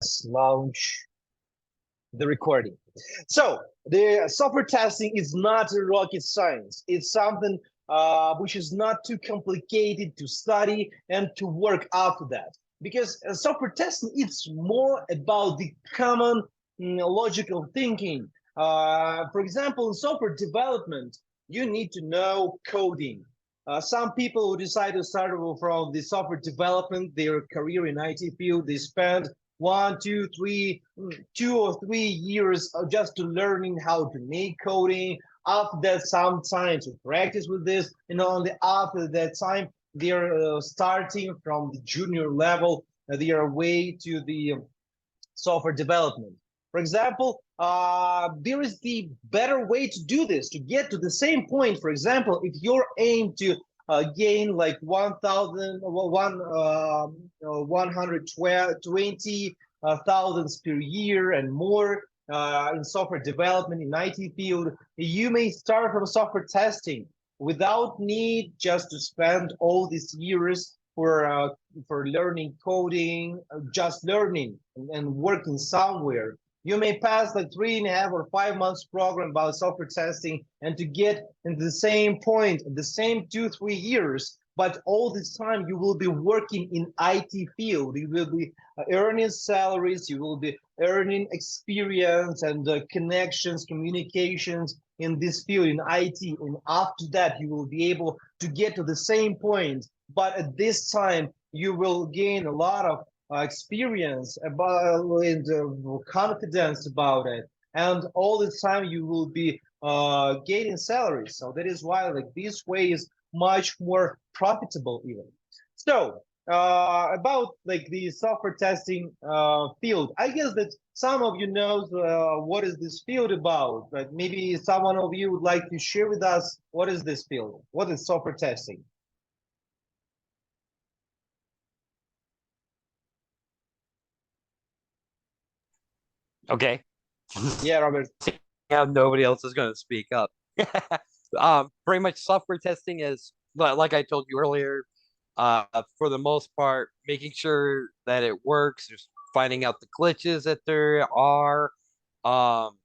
let's launch the recording. So the software testing is not a rocket science. It's something which is not too complicated to study and to work after that. Because software testing, it's more about the common logical thinking. For example, in software development, you need to know coding. Some people who decide to start from the software development, their career in IT field, they spend 2 or 3 years just to learning how to make coding. After that, some time to practice with this, and only after that time, they're starting from the junior level, their way to the software development. For example, there is the better way to do this, to get to the same point. For example, if you're aim to gain like 120,000 per year and more in software development in IT field, you may start from software testing without need just to spend all these years for learning coding, just learning and working somewhere. You may pass like 3.5 or 5 months program about software testing and to get into the same point, the same 2-3 years. But all this time you will be working in IT field. You will be earning salaries. You will be earning experience and connections, communications in this field in IT. And after that, you will be able to get to the same point. But at this time, you will gain a lot of experience about and confidence about it, and all the time you will be gaining salaries. So that is why like this way is much more profitable even. So about like the software testing field, I guess that some of you knows what is this field about, but maybe someone of you would like to share with us what is this field, what is software testing? Okay. Yeah, Robert. Yeah, nobody else is going to speak up. Pretty much software testing is, like I told you earlier, for the most part, making sure that it works, just finding out the glitches that there are. Um,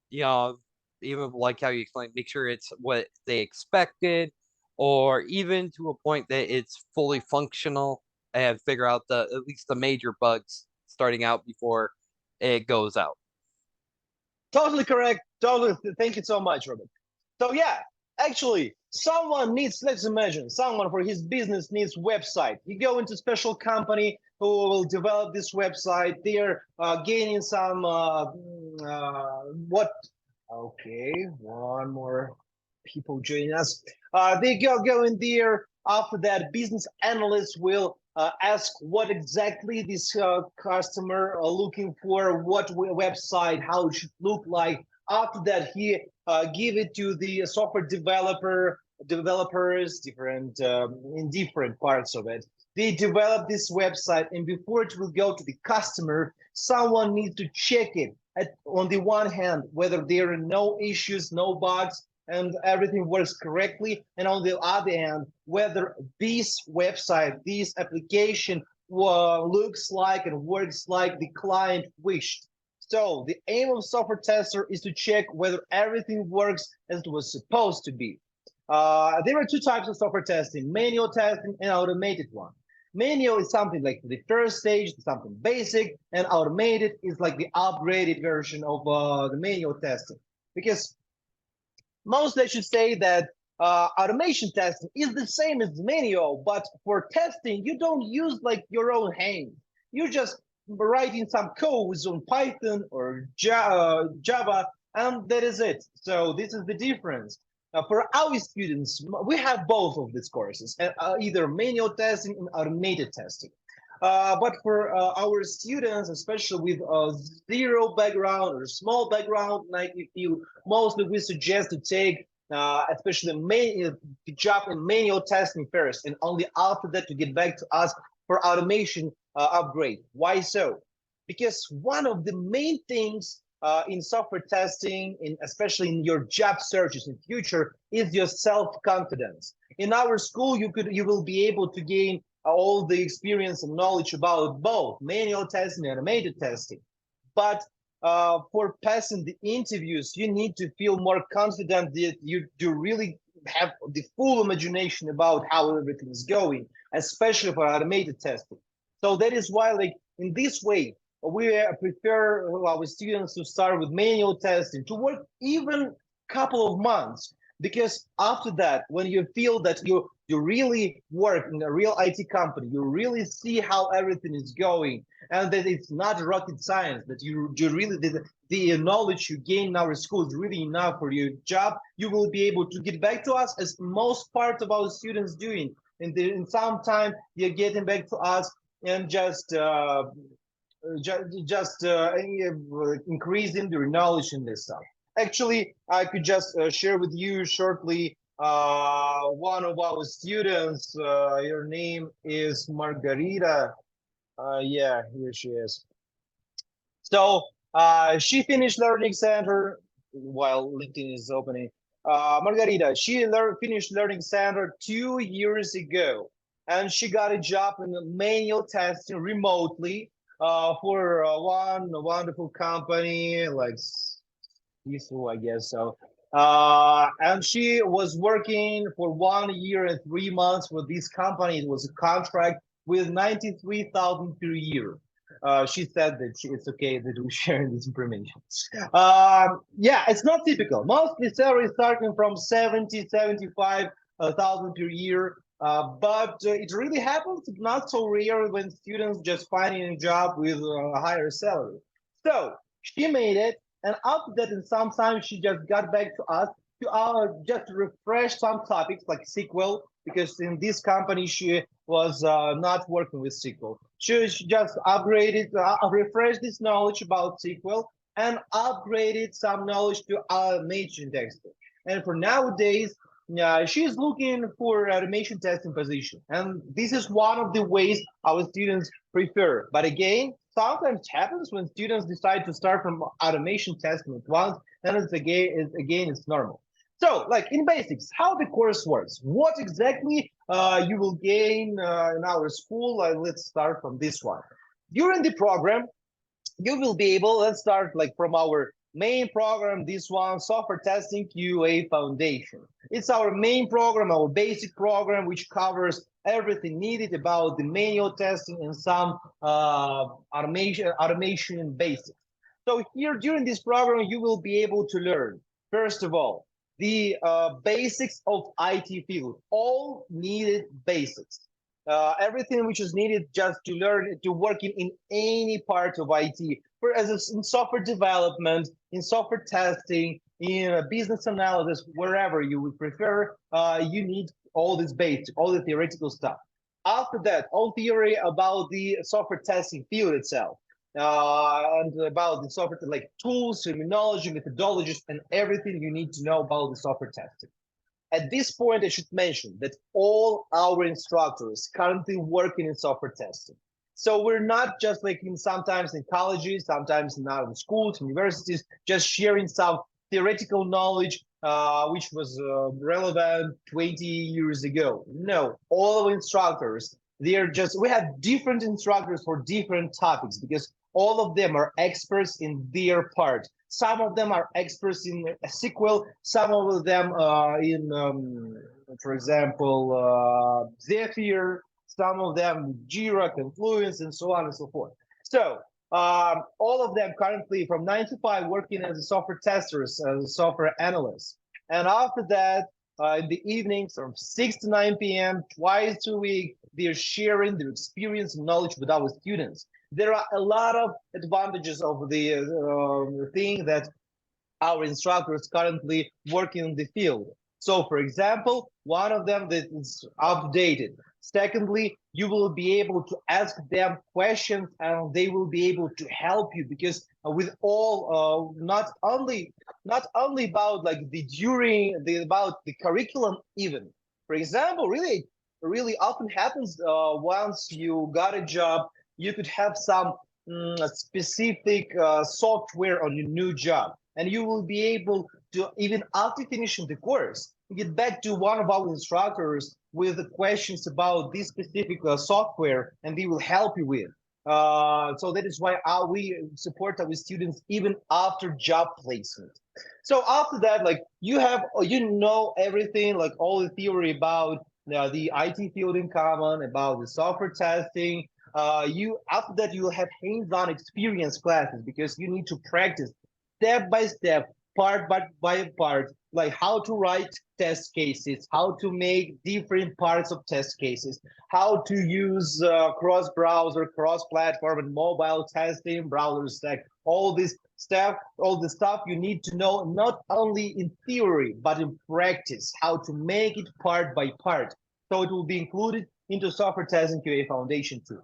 you know, even like how you explained, make sure it's what they expected, or even to a point that it's fully functional and figure out at least the major bugs starting out before it goes out. Totally correct. Totally. Thank you so much, Robert. So yeah, actually, someone needs, let's imagine, someone for his business needs website. You go into special company who will develop this website. They're gaining some, what? Okay, one more people join us. They go in there. After that, business analysts will ask what exactly this customer are looking for, what website, how it should look like. After that, he give it to the software developers, different in different parts of it. They develop this website, and before it will go to the customer, someone needs to check it. On the one hand, whether there are no issues, no bugs, and everything works correctly, and on the other hand, whether this website, this application looks like and works like the client wished. So the aim of software tester is to check whether everything works as it was supposed to be. There are two types of software testing: manual testing and automated one. Manual is something like the first stage, something basic, and automated is like the upgraded version of the manual testing. Because mostly I should say that automation testing is the same as manual, but for testing, you don't use like your own hands. You're just writing some codes on Python or Java, and that is it. So this is the difference. For our students, we have both of these courses, either manual testing and automated testing. But for our students, especially with zero background or small background in IT field, mostly we suggest to take especially the job in manual testing first, and only after that to get back to us for automation upgrade. Why so? Because one of the main things in software testing, especially in your job searches in future, is your self-confidence. In our school, you will be able to gain all the experience and knowledge about both manual testing and automated testing. But for passing the interviews, you need to feel more confident that you do really have the full imagination about how everything is going, especially for automated testing. So that is why, like in this way, we prefer our students to start with manual testing, to work even couple of months, because after that, when you feel that you really work in a real IT company, you really see how everything is going, and that it's not rocket science, that you really the knowledge you gain in our school is really enough for your job. You will be able to get back to us, as most part of our students doing. In some time, you're getting back to us and just increasing their knowledge in this stuff. Actually, I could just share with you shortly one of our students. Her name is Margarita. Yeah, here she is. So she finished Learnix Center while LinkedIn is opening. Margarita, she finished Learnix Center 2 years ago, and she got a job in manual testing remotely for one wonderful company like Diesel, I guess so. And she was working for 1 year and 3 months with this company. It was a contract with 93,000 per year. She said that it's okay that we share this information. Yeah, it's not typical. Mostly salary starting from 70, 75,000 per year. But it really happens. It's not so rare when students just finding a job with a higher salary. So she made it. And after that, in some time, she just got back to us to just refresh some topics like SQL, because in this company, she was not working with SQL. She just upgraded, refreshed this knowledge about SQL and upgraded some knowledge to automation testing. And for nowadays, she's looking for automation testing position. And this is one of the ways our students prefer. But again, sometimes happens when students decide to start from automation testing at once, and it's normal. So, like in basics, how the course works, what exactly you will gain in our school. Let's start from this one. During the program, you will be able, let's start like from our main program, this one, software testing QA foundation. It's our main program, our basic program, which covers everything needed about the manual testing and some automation basics. So here during this program, you will be able to learn, first of all, the basics of IT field, all needed basics. Everything which is needed just to learn to work in any part of IT, as in software development, in software testing, in business analysis, wherever you would prefer, you need all this basics, all the theoretical stuff. After that, all theory about the software testing field itself, and about the software, like tools, terminology, methodologies, and everything you need to know about the software testing. At this point, I should mention that all our instructors currently working in software testing. So we're not just like sometimes in colleges, sometimes in our schools, universities, just sharing some theoretical knowledge, which was relevant 20 years ago. No, all of instructors, we have different instructors for different topics, because all of them are experts in their part. Some of them are experts in SQL, some of them in, for example, Zephyr, some of them Jira, Confluence, and so on and so forth. So all of them currently from 9 to 5 working as a software testers, as a software analysts. And after that, in the evenings from 6 to 9 p.m., twice a week, they're sharing their experience and knowledge with our students. There are a lot of advantages of the thing that our instructors currently working in the field. So, for example, one of them that is outdated. Secondly, you will be able to ask them questions and they will be able to help you, because with all not only about like about the curriculum even. For example, really often happens once you got a job, you could have some specific software on your new job, and you will be able to, even after finishing the course, get back to one of our instructors with the questions about this specific software, and they will help you with. So that is why we support our students even after job placement. So after that, like you know everything, like all the theory about the IT field in common, about the software testing. You after that you will have hands-on experience classes because you need to practice step by step, part by part, like how to write test cases, how to make different parts of test cases, how to use cross-browser, cross-platform, and mobile testing, browser stack, all this stuff, all the stuff you need to know not only in theory but in practice, how to make it part by part. So it will be included into software testing QA foundation too.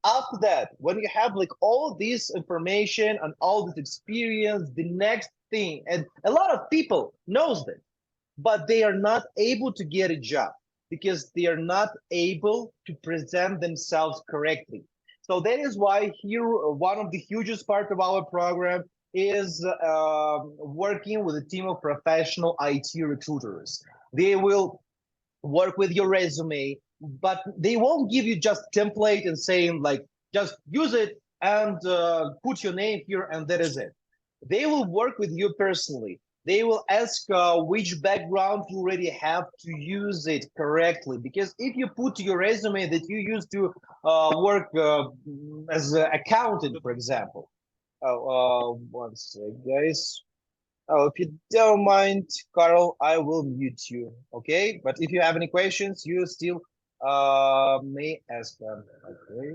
After that, when you have like all this information and all this experience, the next thing, and a lot of people knows that, but they are not able to get a job because they are not able to present themselves correctly. So that is why here one of the hugest part of our program is working with a team of professional IT recruiters. They will work with your resume, but they won't give you just template and saying like just use it and put your name here and that is it. They will work with you personally. They will ask which background you already have to use it correctly. Because if you put your resume that you used to work as an accountant, for example. Oh, one sec, guys. Oh, if you don't mind, Carl, I will mute you. Okay, but if you have any questions, you still may ask them. Okay.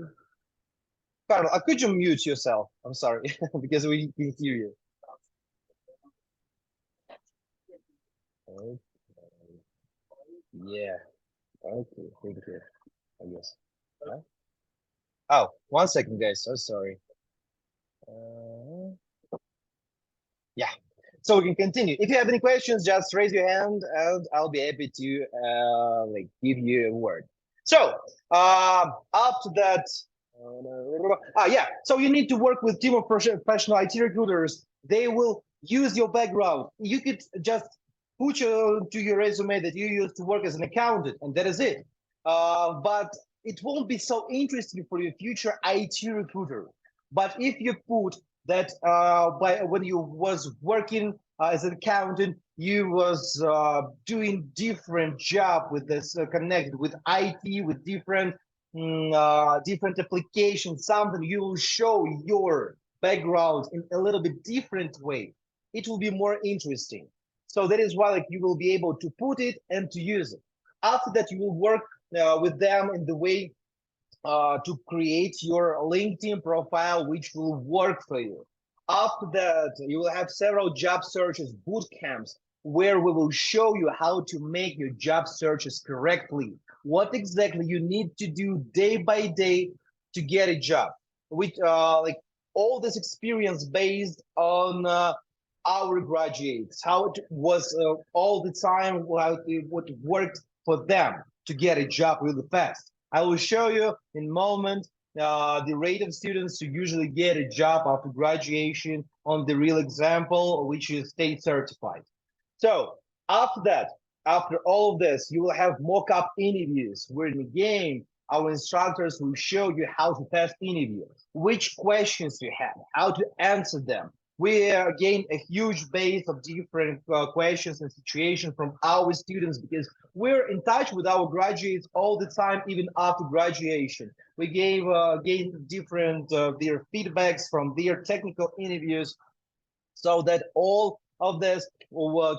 Carl, could you mute yourself? I'm sorry, because we can hear you. Okay. Yeah. Okay. Thank you. I guess. Huh? Oh, 1 second, guys. So sorry. Yeah. So we can continue. If you have any questions, just raise your hand, and I'll be happy to like give you a word. So after that, yeah. So you need to work with team of professional IT recruiters. They will use your background. You could just put to your resume that you used to work as an accountant, and that is it. But it won't be so interesting for your future IT recruiter. But if you put that when you was working as an accountant, you was doing different job with this connected with IT, with different different applications, something you will show your background in a little bit different way. It will be more interesting. So that is why like you will be able to put it and to use it. After that, you will work with them in the way to create your LinkedIn profile, which will work for you. After that, you will have several job searches, boot camps, where we will show you how to make your job searches correctly, what exactly you need to do day by day to get a job. With like all this experience based on our graduates, how it was all the time, how it worked for them to get a job really fast. I will show you in a moment the rate of students who usually get a job after graduation on the real example, which is state certified. So after that, after all of this, you will have mock-up interviews where in the game, our instructors will show you how to pass interview, which questions you have, how to answer them. We gain a huge base of different questions and situations from our students because we're in touch with our graduates all the time, even after graduation. We gain different their feedbacks from their technical interviews, so that all of this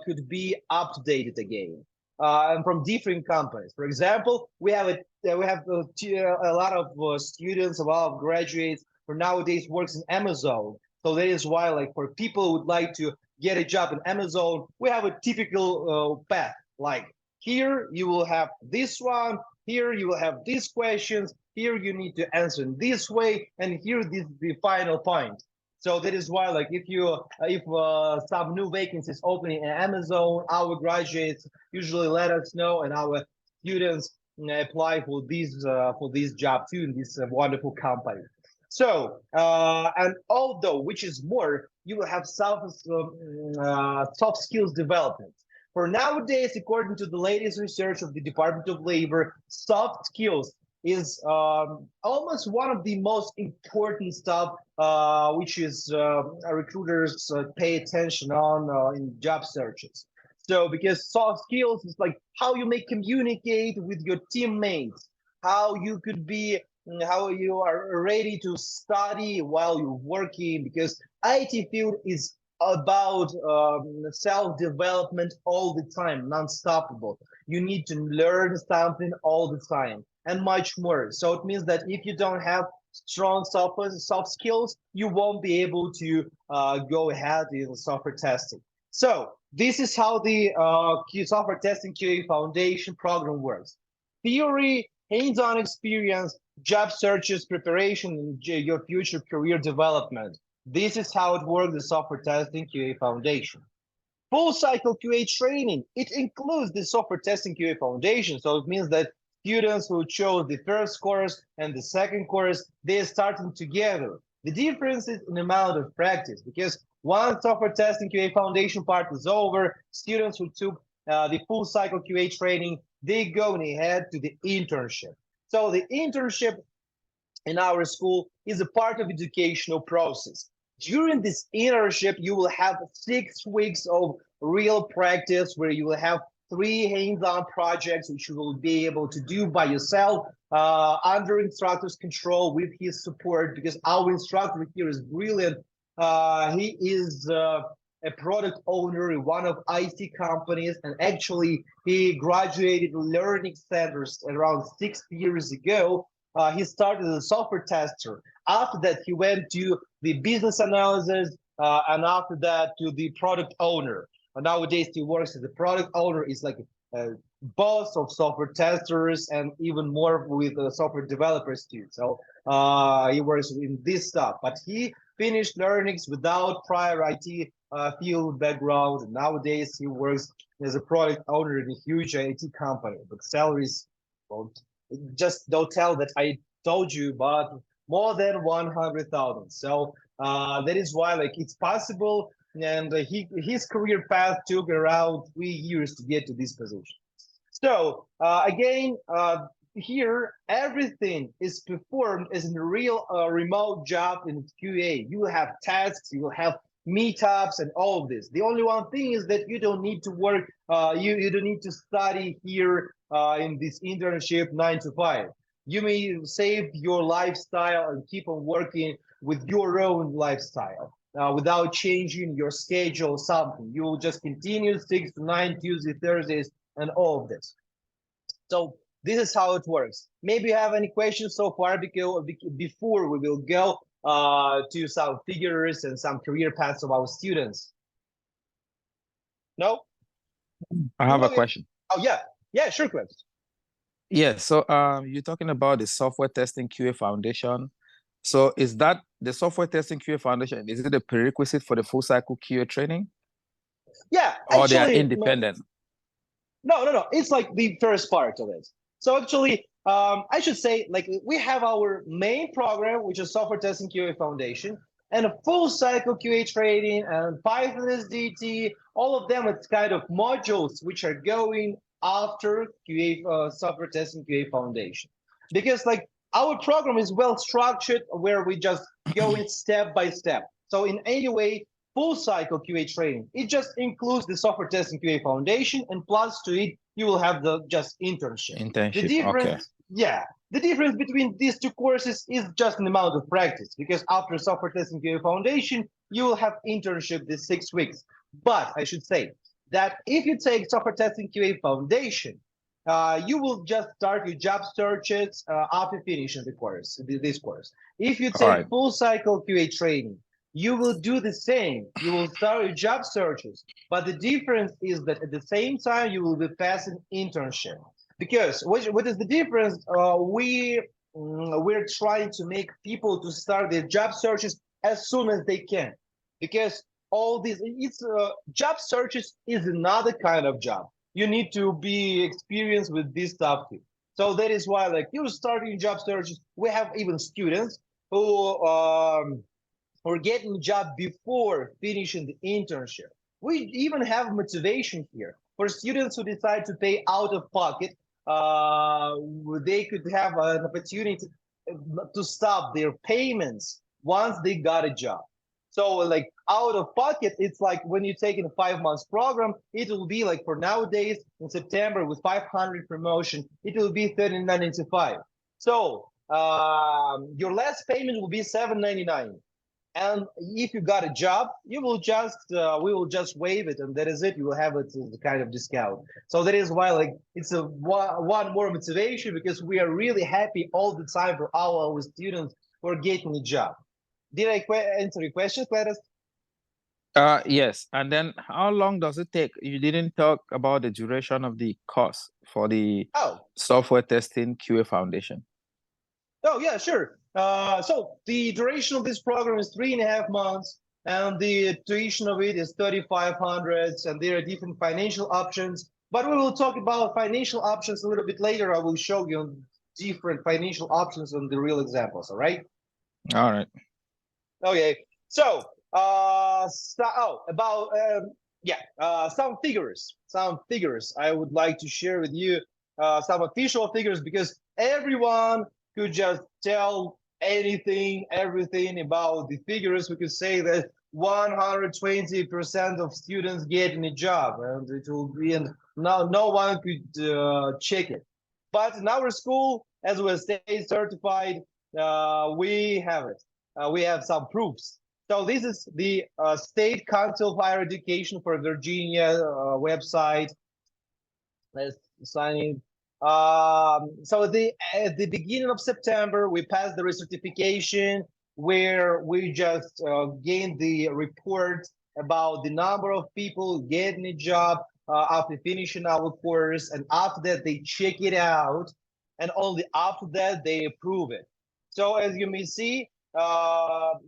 could be updated again. And from different companies. For example, we have a lot of students, a lot of graduates who nowadays works in Amazon. So that is why, like, for people who would like to get a job in Amazon, we have a typical path. Like here, you will have this one. Here, you will have these questions. Here, you need to answer in this way, and here, this is the final point. So that is why, like, if some new vacancies opening in Amazon, our graduates usually let us know, and our students apply for this job too in this wonderful company. So, and although, which is more, you will have soft skills development. For nowadays, according to the latest research of the Department of Labor, soft skills is almost one of the most important stuff which is recruiters pay attention on in job searches. So because soft skills is like how you may communicate with your teammates, how you could be, how you are ready to study while you're working, because IT field is about self-development all the time, non-stoppable. You need to learn something all the time and much more. So it means that if you don't have strong soft skills, you won't be able to go ahead in software testing. So this is how the software testing QA foundation program works. Theory, hands-on experience, job searches, preparation, and your future career development. This is how it works, the software testing QA foundation. Full cycle QA training, it includes the software testing QA foundation. So it means that students who chose the first course and the second course, they're starting together. The difference is in amount of practice, because once software testing QA foundation part is over, students who took the full cycle QA training, they go ahead to the internship. So the internship in our school is a part of educational process. During this internship, you will have 6 weeks of real practice where you will have 3 hands-on projects which you will be able to do by yourself under instructor's control with his support, because our instructor here is brilliant. He is a product owner in one of IT companies, and actually he graduated Learnix Center around 6 years ago. He started as a software tester. After that, he went to the business analysis, and after that to the product owner. And nowadays, he works as a product owner. Is like a boss of software testers and even more with software developers too. So he works in this stuff. But he finished Learnix without prior IT field background. And nowadays, he works as a product owner in a huge IT company. But salaries, well, just don't tell that I told you, but more than 100,000. So that is why like it's possible, and his career path took around 3 years to get to this position. So again, here everything is performed as a real remote job in QA. You will have tasks, you will have meetups and all of this. The only one thing is that you don't need to work, you don't need to study here in this internship 9 to 5. You may save your lifestyle and keep on working with your own lifestyle without changing your schedule or something. You will just continue 6 to 9 Tuesday, Thursdays, and all of this. So this is how it works. Maybe you have any questions so far, because before we will go to some figures and some career paths of our students. No? I have a question. Oh yeah, yeah, sure, Chris. Yeah, so you're talking about the software testing QA foundation. So is that the software testing QA foundation, is it a prerequisite for the full cycle QA training? Yeah, Or they are actually, independent? No. It's like the first part of it. So actually, I should say, like, we have our main program, which is software testing QA foundation, and a full cycle QA training and Python SDT. All of them, it's kind of modules which are going after QA software testing QA foundation, because like our program is well structured, where we just go in step by step. So in any way, full cycle QA training, it just includes the software testing QA foundation, and plus to it, you will have the just internship. The difference, okay. yeah, the difference between these 2 courses is just an amount of practice, because after software testing QA foundation, you will have internship this 6 weeks. But I should say that if you take software testing QA foundation, you will just start your job searches after finishing the course, this course. If you take full cycle QA training, you will do the same. You will start your job searches, but the difference is that at the same time you will be passing internship. Because what is the difference? We're trying to make people to start their job searches as soon as they can, because all these job searches is another kind of job. You need to be experienced with this stuff too. So that is why, like, you're starting job searches. We have even students who or getting a job before finishing the internship. We even have motivation here for students who decide to pay out of pocket. They could have an opportunity to stop their payments once they got a job. So like out of pocket, it's like when you're taking a 5 months program, it will be like for nowadays in September with 500 promotion, it will be 39.95. So your last payment will be 7.99. And if you got a job, you will just we will just waive it, and that is it. You will have it as a kind of discount. So that is why like it's a one more motivation, because we are really happy all the time for our students who are getting a job. Did I answer your question, Gladys? Yes. And then how long does it take? You didn't talk about the duration of the course for the Oh, software testing QA foundation. oh yeah, sure. So the duration of this program is 3.5 months, and the tuition of it is 3,500, and there are different financial options. But we will talk about financial options a little bit later. I will show you different financial options on the real examples. All right. All right. Okay. So, about some figures. Some figures I would like to share with you. Some official figures, because everyone could just tell anything, everything about the figures. We could say that 120% of students getting a job, and it will be, and no one could check it. But in our school, as we're state certified, we have it. We have some proofs. So this is the State Council of Higher Education for Virginia website. Let's sign in. So at the beginning of September, we passed the recertification, where we just gained the report about the number of people getting a job after finishing our course, and after that they check it out, and only after that they approve it. So as you may see,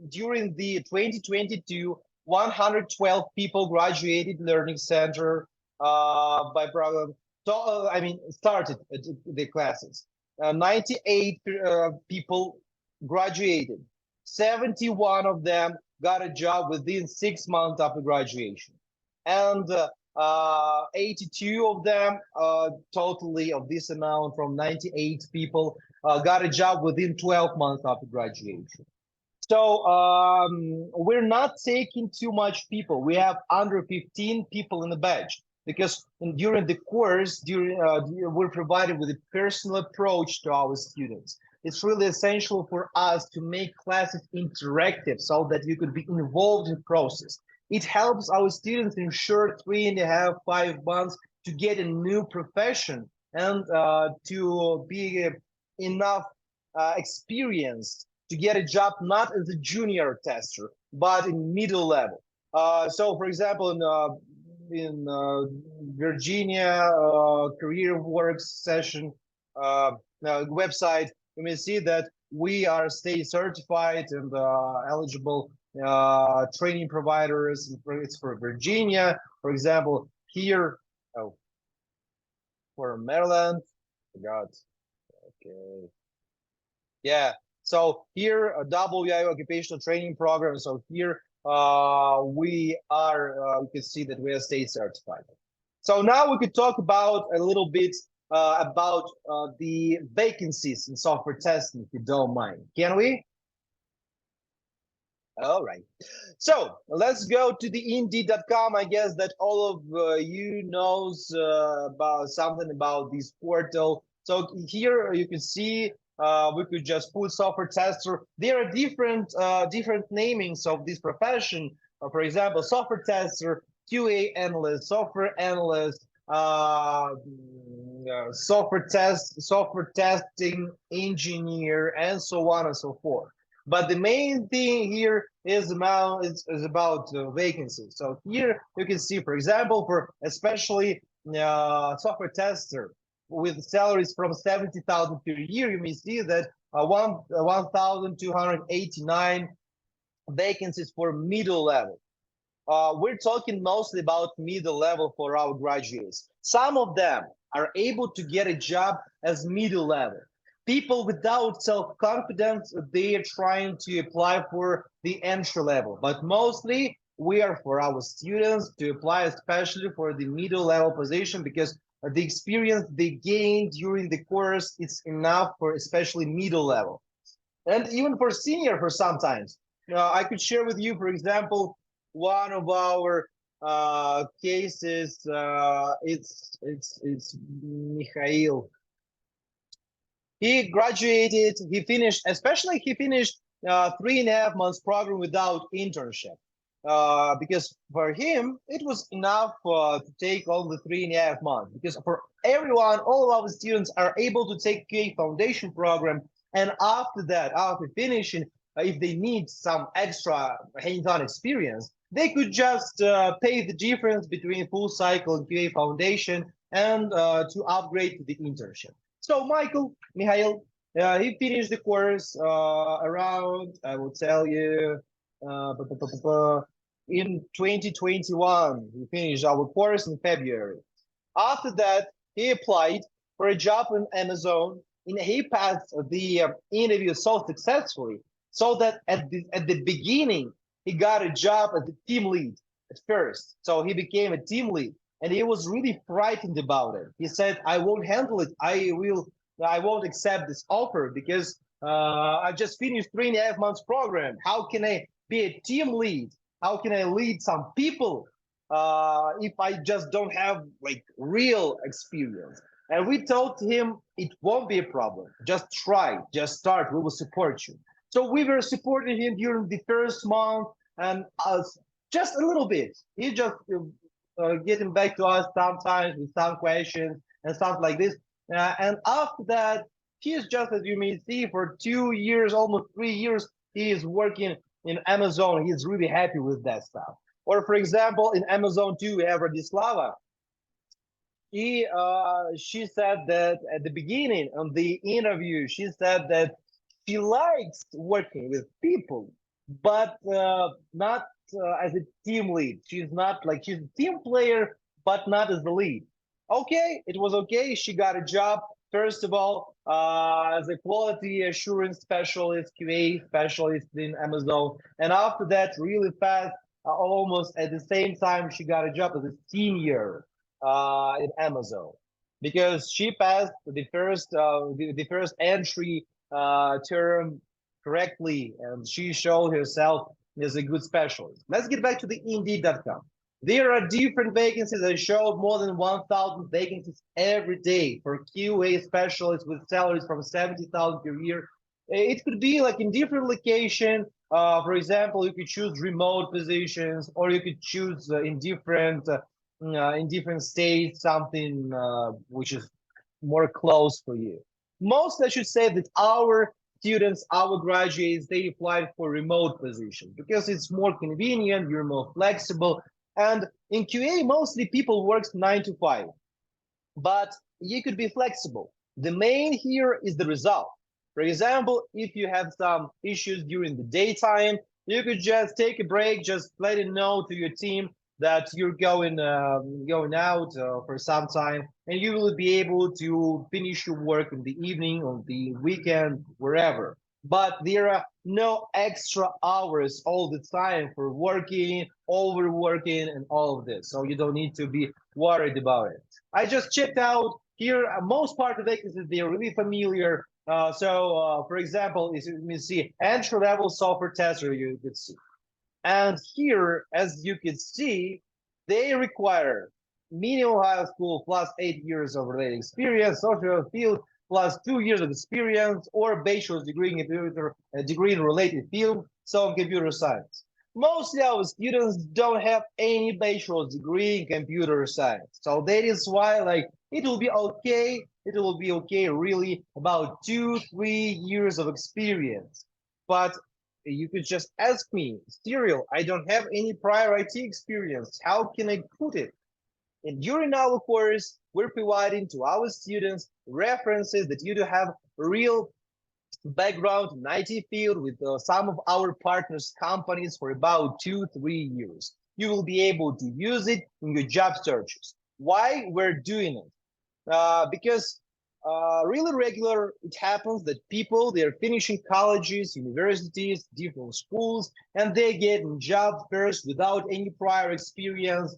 during the 2022, 112 people graduated Learnix Center by program. So, I mean, started the classes. 98 people graduated. 71 of them got a job within 6 months after graduation. And 82 of them, totally of this amount from 98 people, got a job within 12 months after graduation. So we're not taking too much people. We have under 15 people in the batch, because during the course, we're provided with a personal approach to our students. It's really essential for us to make classes interactive so that you could be involved in the process. It helps our students in short 3.5, 5 months to get a new profession, and to be enough experienced to get a job not as a junior tester, but in middle level. So, for example, in Virginia Career Works session website, you may see that we are state certified and eligible training providers. It's for Virginia, for example. Here, for Maryland, forgot. Okay. Yeah. So here, a WIO occupational training program. So here we are, you can see that we are state certified. So now we could talk about a little bit about the vacancies in software testing, if you don't mind. Can we? All right. So let's go to the Indeed.com. I guess that all of you knows about something about this portal. So here you can see we could just put software tester. There are different namings of this profession. For example, software tester, QA analyst, software analyst, software testing engineer, and so on and so forth. But the main thing here is about vacancies. So here you can see, for example, for especially software tester with salaries from 70,000 per year, you may see that 1,289 vacancies for middle level. We're talking mostly about middle level for our graduates. Some of them are able to get a job as middle level. people without self-confidence, they are trying to apply for the entry level, but mostly we are for our students to apply, especially for the middle level position, because the experience they gained during the course is enough for especially middle level, and even for senior for sometimes. I could share with you, for example, one of our cases. It's Mikhail. He graduated, he finished, especially he finished 3.5 months program without internship. Because for him, it was enough to take all the 3.5 months. Because for everyone, all of our students are able to take QA foundation program. And after that, after finishing, if they need some extra hands-on experience, they could just pay the difference between full cycle and QA foundation and to upgrade to the internship. So Mihail, he finished the course around, I will tell you, in 2021. He finished our course in February. After that, he applied for a job in Amazon, and he passed the interview so successfully, so that at the beginning, he got a job as a team lead at first. So he became a team lead. And he was really frightened about it. He said, "I won't handle it. I won't accept this offer because I just finished 3.5 months program. How can I be a team lead? How can I lead some people if I just don't have like real experience?" And we told him it won't be a problem. Just try, just start. We will support you. So we were supporting him during the first month, and just a little bit. He just getting back to us sometimes with some questions and stuff like this. And after that, he is just, as you may see, for 2 years, almost 3 years, he is working in Amazon. He's really happy with that stuff. Or for example, in Amazon too, we have Radislava. She said that at the beginning of the interview, she said that she likes working with people, but not as a team lead. She's not like, she's a team player, but not as the lead. Okay, it was okay. She got a job, first of all, as a quality assurance specialist, QA specialist in Amazon. And after that, really fast, almost at the same time, she got a job as a senior in Amazon, because she passed the first entry term correctly, and she showed herself as a good specialist. Let's get back to the Indeed.com. There are different vacancies. I showed more than 1,000 vacancies every day for QA specialists with salaries from 70,000 per year. It could be like in different location. For example, you could choose remote positions, or you could choose in different states something which is more close for you. Most, I should say, that our students, our graduates, they applied for remote position because it's more convenient, you're more flexible. And in QA, mostly people work 9 to 5, but you could be flexible. The main here is the result. For example, if you have some issues during the daytime, you could just take a break, just let it know to your team that you're going out for some time, and you will be able to finish your work in the evening, on the weekend, wherever. But there are no extra hours all the time for working, overworking, and all of this. So you don't need to be worried about it. I just checked out here, most part of vacancies, they're really familiar. For example, if you see entry-level software tester, you could see. And here, as you can see, they require minimum high school plus 8 years of related experience, social field plus 2 years of experience, or bachelor's degree in computer, degree in related field, so in computer science. Mostly our students don't have any bachelor's degree in computer science. So that is why, like, it will be okay. It will be okay, really, about 2-3 years of experience. But you could just ask me, Serial, I don't have any prior IT experience. How can I put it? And during our course, we're providing to our students references that you do have real background in IT field with some of our partners companies for about 2-3 years. You will be able to use it in your job searches. Why we're doing it? Because really regular. It happens that people, they're finishing colleges, universities, different schools, and they get a job first without any prior experience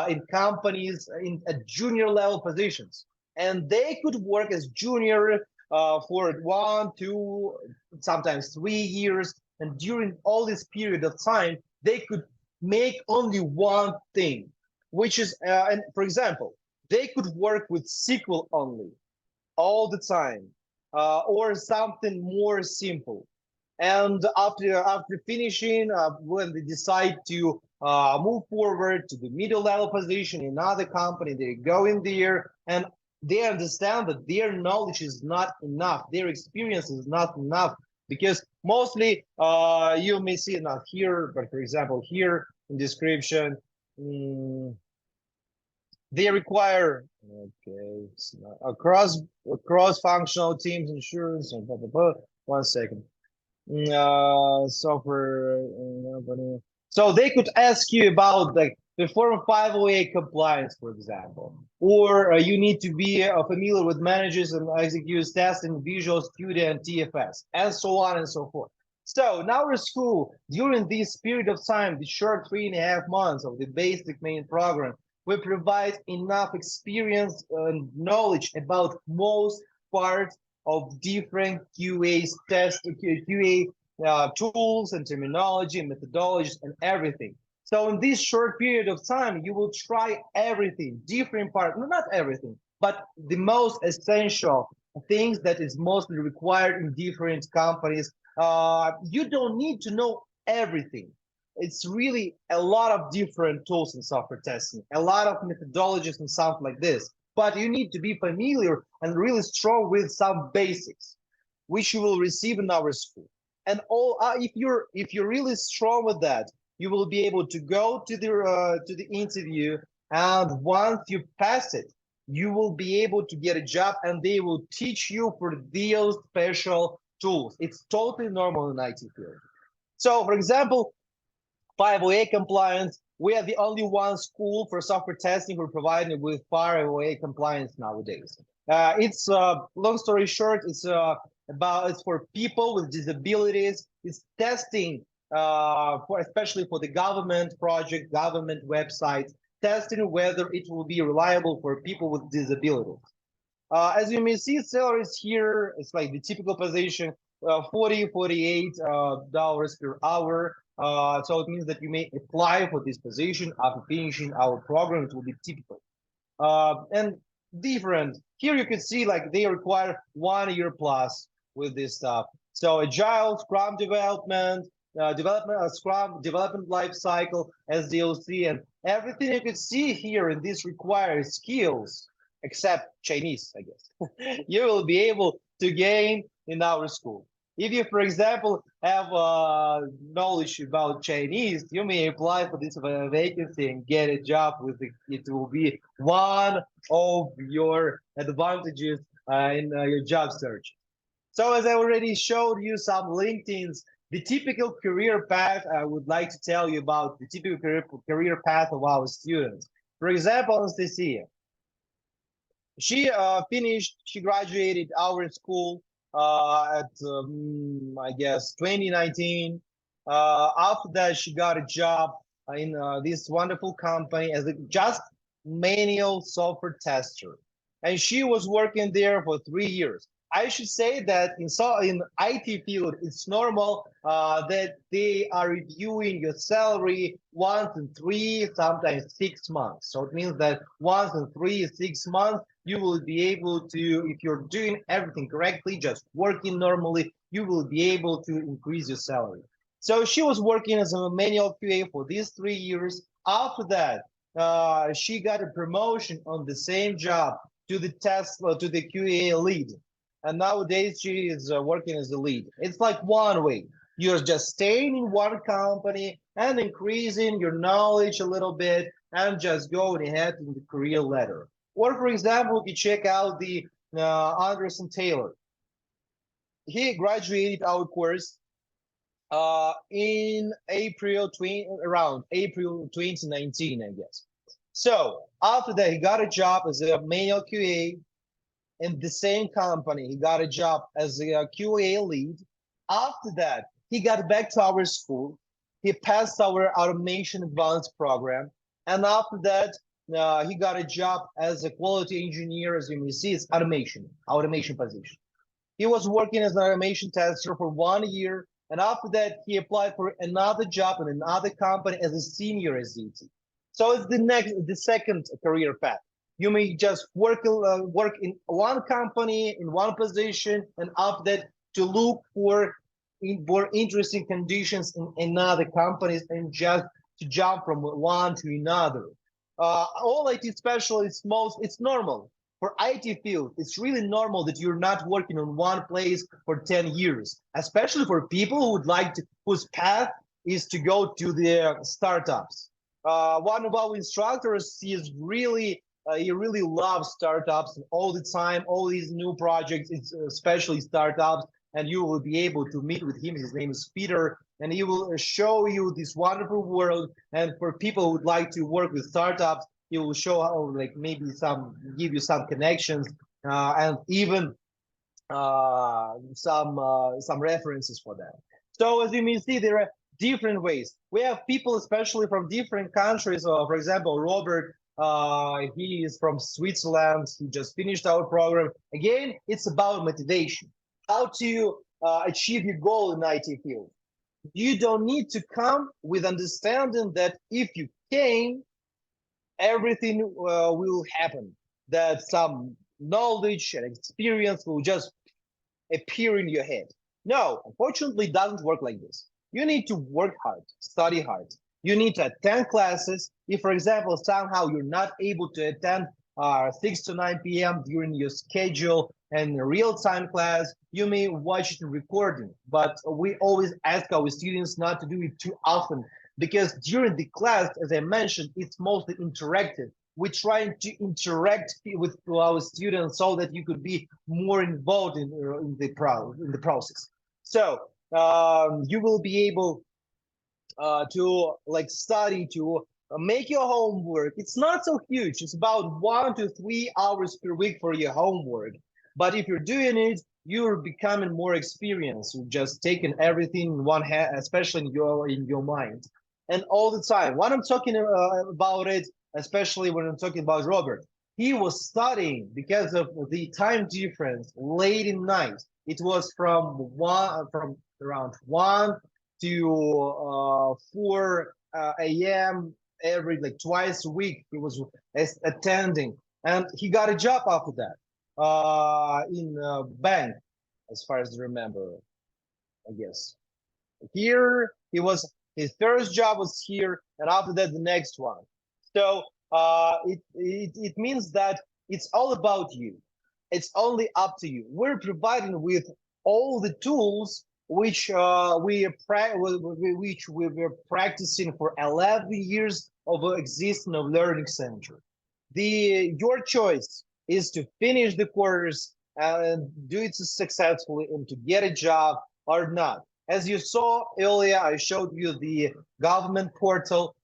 in companies in at junior level positions. And they could work as junior for 1, 2, sometimes 3 years. And during all this period of time, they could make only one thing, which is, and for example, they could work with SQL only all the time, or something more simple. And after finishing, when they decide to move forward to the middle level position in another company, they go in there and they understand that their knowledge is not enough, their experience is not enough, because mostly you may see it not here, but for example here in description. They require cross functional teams, insurance, and blah, blah, blah. 1 second. Software. So they could ask you about like the Form 508 compliance, for example, or you need to be familiar with managers and executes tests in Visual Studio and TFS, and so on and so forth. So in our school, during this period of time, the short 3.5 months of the basic main program, we provide enough experience and knowledge about most parts of different QA tests, QA tools and terminology and methodologies and everything. So in this short period of time, you will try everything, different parts, not everything, but the most essential things that is mostly required in different companies. You don't need to know everything. It's really a lot of different tools in software testing, a lot of methodologies and something like this. But you need to be familiar and really strong with some basics, which you will receive in our school. And all if you're really strong with that, you will be able to go to the interview, and once you pass it, you will be able to get a job, and they will teach you for those special tools. It's totally normal in IT field. So, for example, 508 compliance. We are the only one school for software testing who are providing with 508 compliance nowadays. It's long story short, it's for people with disabilities. It's testing especially for the government project, government websites, testing whether it will be reliable for people with disabilities. As you may see, salaries here, it's like the typical position, $48 per hour. So it means that you may apply for this position after finishing our program. It will be typical. And different. Here you can see like they require 1 year plus with this stuff. So agile, Scrum development, Scrum development life cycle, SDLC, and everything you can see here in this requires skills, except Chinese, I guess. You will be able to gain in our school. If you, for example, have knowledge about Chinese, you may apply for this vacancy and get a job with it. It will be one of your advantages in your job search. So as I already showed you some LinkedIn's, the typical career path, I would like to tell you about the typical career path of our students. For example, Anastasia, she graduated our school at I guess 2019. After that, she got a job in this wonderful company as a just manual software tester, and she was working there for 3 years. I should say that in IT field, it's normal that they are reviewing your salary once in 3, sometimes 6 months. So it means that once in 3, 6 months, you will be able to, if you're doing everything correctly, just working normally, you will be able to increase your salary. So she was working as a manual QA for these 3 years. After that, she got a promotion on the same job to the QA lead. And nowadays she is working as a lead. It's like one way. You're just staying in one company and increasing your knowledge a little bit and just going ahead in the career ladder. Or for example, if you check out the Anderson Taylor, he graduated our course in around April 2019, I guess. So after that, he got a job as a manual QA. in the same company. He got a job as a QA lead. After that, he got back to our school. He passed our automation advanced program. And after that, he got a job as a quality engineer. As you may see, it's automation position. He was working as an automation tester for 1 year. And after that, he applied for another job in another company as a senior SDT. So it's the second career path. You may just work in one company in one position, and after that to look for more interesting conditions in another companies and just to jump from one to another. All IT specialists, it's normal. For IT field, it's really normal that you're not working on one place for 10 years, especially for people who would like to, whose path is to go to the startups. One of our instructors, he really loves startups all the time, all these new projects, it's especially startups, and you will be able to meet with him. His name is Peter, and he will show you this wonderful world. And for people who would like to work with startups, he will show how, like, maybe give you some connections, and even some references for that. So as you may see, there are different ways. We have people, especially from different countries. For example, Robert, he is from Switzerland. He just finished our program. Again, it's about motivation, how to achieve your goal in IT field. You don't need to come with understanding that if you came, everything will happen, that some knowledge and experience will just appear in your head. No, unfortunately, it doesn't work like this. You need to work hard, study hard. You need to attend classes. If, for example, somehow you're not able to attend 6 to 9 p.m. during your schedule and real-time class, you may watch the recording. But we always ask our students not to do it too often, because during the class, as I mentioned, it's mostly interactive. We're trying to interact with our students so that you could be more involved in the process. So you will be able to study, to make your homework. It's not so huge. It's about 1 to 3 hours per week for your homework. But if you're doing it, you're becoming more experienced. You've just taken everything in one hand, especially in your mind. And all the time, when I'm talking about it, especially when I'm talking about Robert, he was studying because of the time difference late in night. It was from around 1 to 4 a.m. every twice a week. He was attending, and he got a job after that in a bank, as far as I remember, I guess. Here he was, his first job was here, and after that the next one. So it means that it's all about you. It's only up to you. We're providing with all the tools which we were practicing for 11 years of existence of Learnix Center. Your choice is to finish the course and do it successfully and to get a job or not. As you saw earlier, I showed you the government portal.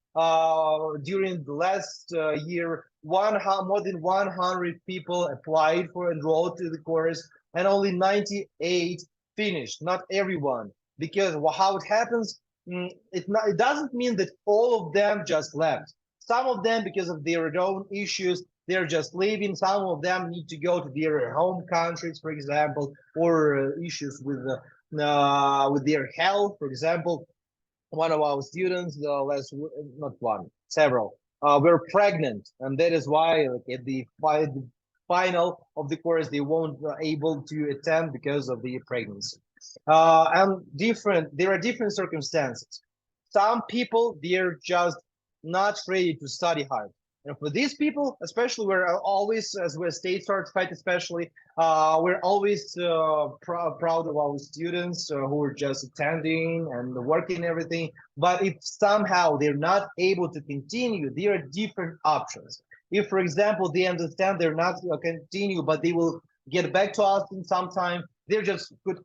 During the last year, more than 100 people applied for enrolled to the course, and only 98 finished. Not everyone, because how it happens, it doesn't mean that all of them just left. Some of them, because of their own issues, they're just leaving. Some of them need to go to their home countries, for example, or issues with their health. For example, one of our students, several, were pregnant, and that is why at the final of the course they won't able to attend because of the pregnancy. And there are different circumstances. Some people, they're just not ready to study hard. And for these people, especially, we're always, as we're state certified, especially, we're always proud of our students who are just attending and working and everything. But if somehow they're not able to continue, there are different options. If, for example, they understand they're not going to continue, but they will get back to us in some time, they just could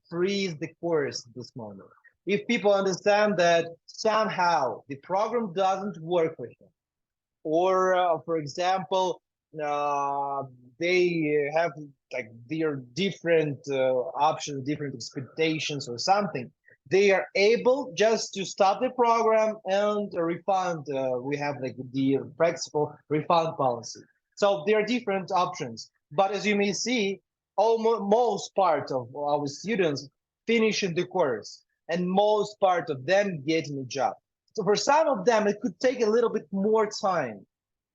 freeze the course at this moment. If people understand that somehow the program doesn't work for him, or for example, uh, they have like their different options, different expectations or something. They are able just to stop the program and refund. We have like the flexible refund policy. So there are different options. But as you may see, almost most part of our students finishing the course, and most part of them getting a job. So for some of them, it could take a little bit more time,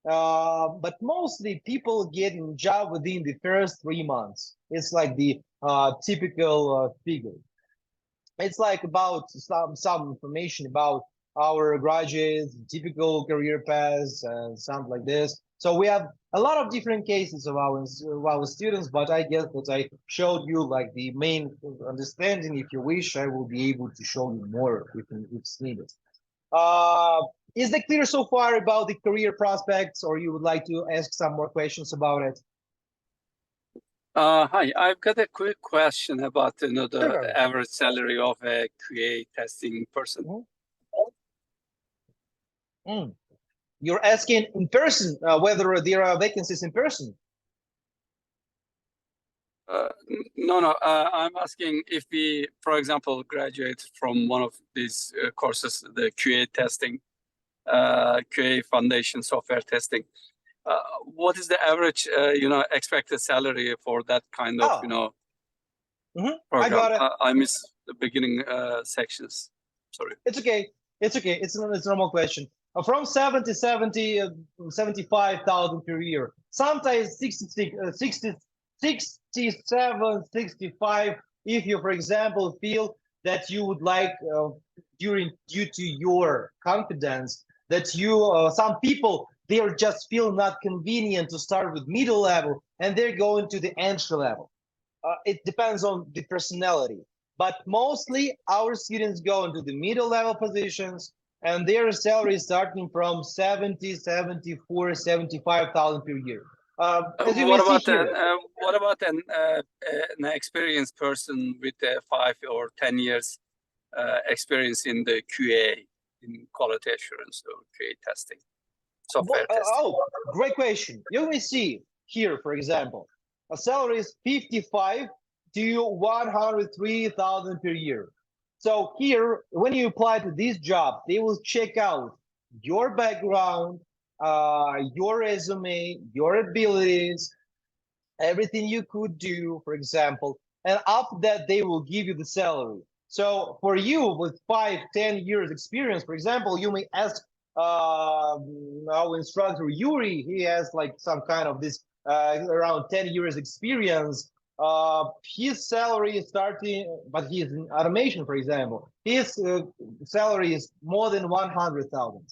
but mostly people get in job within the first 3 months. It's like the typical figure. It's like about some information about our graduates, typical career paths, and something like this. So we have a lot of different cases of our students, but I guess that I showed you like the main understanding. If you wish, I will be able to show you more if it's needed. Uh, is that clear so far about the career prospects, or you would like to ask some more questions about it? Hi, I've got a quick question about the Sure. average salary of a QA testing person. You're asking in person whether there are vacancies in person. No, I'm asking if we, for example, graduate from one of these courses, the QA testing, QA foundation software testing. What is the average, expected salary for that kind of, program? I got it. I missed the beginning sections. Sorry. It's okay. It's okay. It's a normal question. From 75,000 per year. Sometimes 67, 65. If you, for example, feel that you would like, due to your confidence, that you, some people, they are just feel not convenient to start with middle level, and they're going to the entry level. It depends on the personality. But mostly our students go into the middle level positions, and their salary is starting from 70, 74, 75,000 per year. As you may see here. What about an experienced person with 5 or 10 years experience in the QA, in quality assurance or QA testing, software testing? Oh, great question. You may see here, for example, a salary is 55 to 103,000 per year. So here, when you apply to this job, they will check out your background, your resume, your abilities, everything you could do, for example, and after that, they will give you the salary. So for you with 5-10 years experience, for example, you may ask our instructor Yuri, he has like some kind of this around 10 years experience. His salary is starting, but he's in automation, for example, his salary is more than 100,000.